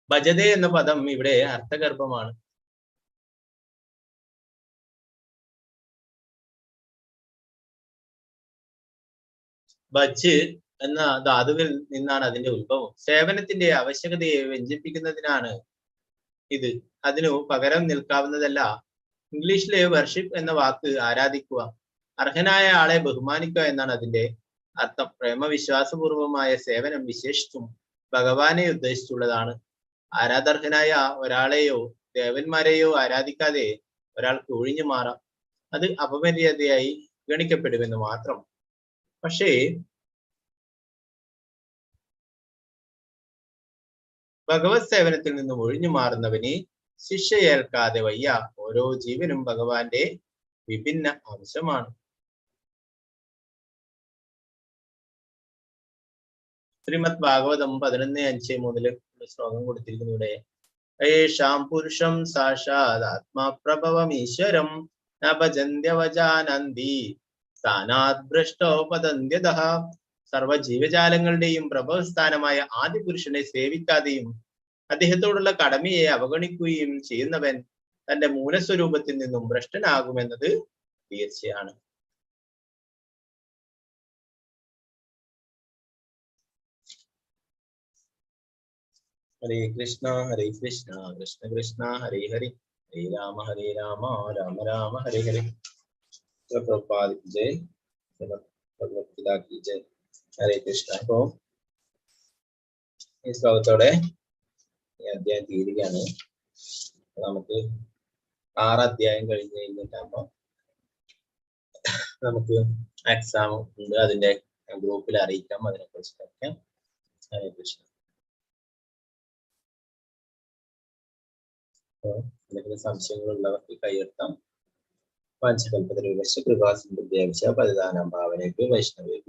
ഭജതേ എന്ന പദം ഇവിടെ അർത്ഥഗർഭമാണ്. ഭജ് എന്ന ധാതുവിൽ നിന്നാണ് അതിന്റെ ഉത്ഭവം. സേവനത്തിന്റെ ആവശ്യകതയെ വ്യഞ്ജിപ്പിക്കുന്നതിനാണ് ഇത്. അതിനു പകരം നിൽക്കാവുന്നതല്ല. ഇംഗ്ലീഷിലെ വർഷിപ്പ് എന്ന വാക്ക് ആരാധിക്കുക, അർഹനായ ആളെ ബഹുമാനിക്കുക എന്നാണ് അതിന്റെ അർത്ഥം. പ്രേമവിശ്വാസപൂർവമായ സേവനം വിശേഷിച്ചും ഭഗവാനെ ഉദ്ദേശിച്ചുള്ളതാണ്. ആരാധർഹനായ ഒരാളെയോ ദേവന്മാരെയോ ആരാധിക്കാതെ ഒരാൾക്ക് ഒഴിഞ്ഞു മാറാം. അത് അപമര്യാദയായി ഗണിക്കപ്പെടുമെന്ന് മാത്രം. പക്ഷേ ഭഗവത് സേവനത്തിൽ നിന്നും ഒഴിഞ്ഞു മാറുന്നവന് ശിക്ഷ ഏൽക്കാതെ വയ്യ. ഓരോ ജീവനും ഭഗവാന്റെ വിഭിന്ന അംശമാണ്. ശ്രീമദ് ഭാഗവതം 11:5-3 ശ്ലോകം കൊടുത്തിരിക്കുന്നു. ഇവിടെ ഏഷാം പുരുഷം സാക്ഷാത് ആത്മാപ്രഭവമീശ്വരം ന ഭജന്ത്യവജാനന്തി സ്ഥാനാത് ഭ്രഷ്ടോപദന്ത്യതഃ. സർവ ജീവജാലങ്ങളുടെയും പ്രഭവസ്ഥാനമായ ആദ്യ പുരുഷനെ സേവിക്കാതെയും അദ്ദേഹത്തോടുള്ള കടമയെ അവഗണിക്കുകയും ചെയ്യുന്നവൻ തന്റെ മൂലസ്വരൂപത്തിൽ നിന്നും ഭ്രഷ്ടനാകുമെന്നത് തീർച്ചയാണ്. ഹരേ കൃഷ്ണ ഹരേ കൃഷ്ണ കൃഷ്ണ കൃഷ്ണ ഹരേ ഹരി ഹരേ രാമ രാമ രാമ ഹരേ ഹരേ. പ്രഭുപാദ് കി ജയ്, ഭഗവത്ഗീത കി ജയ്. ഹരേ കൃഷ്ണ. അപ്പോ ഈ ശ്ലോകത്തോടെ ഈ അധ്യായം തീരുകയാണ്. നമുക്ക് 6 അധ്യായം കഴിഞ്ഞ് കഴിഞ്ഞിട്ടാകുമ്പോ നമുക്ക് എക്സാം ഉണ്ട്. അതിന്റെ ഗ്രൂപ്പിൽ അറിയിക്കാം, അതിനെ കുറിച്ചിട്ടൊക്കെ. ഹരേ കൃഷ്ണ. എന്തെങ്കിലും സംശയങ്ങളുള്ളവർക്ക് കൈയെടുത്താം. പഞ്ചകൽപ്പതരൂപശ്ച കൃപാസിന്ധുഭ്യശ്ച പതിതാനാം പാവനേഭ്യോ വൈഷ്ണവേഭ്യോ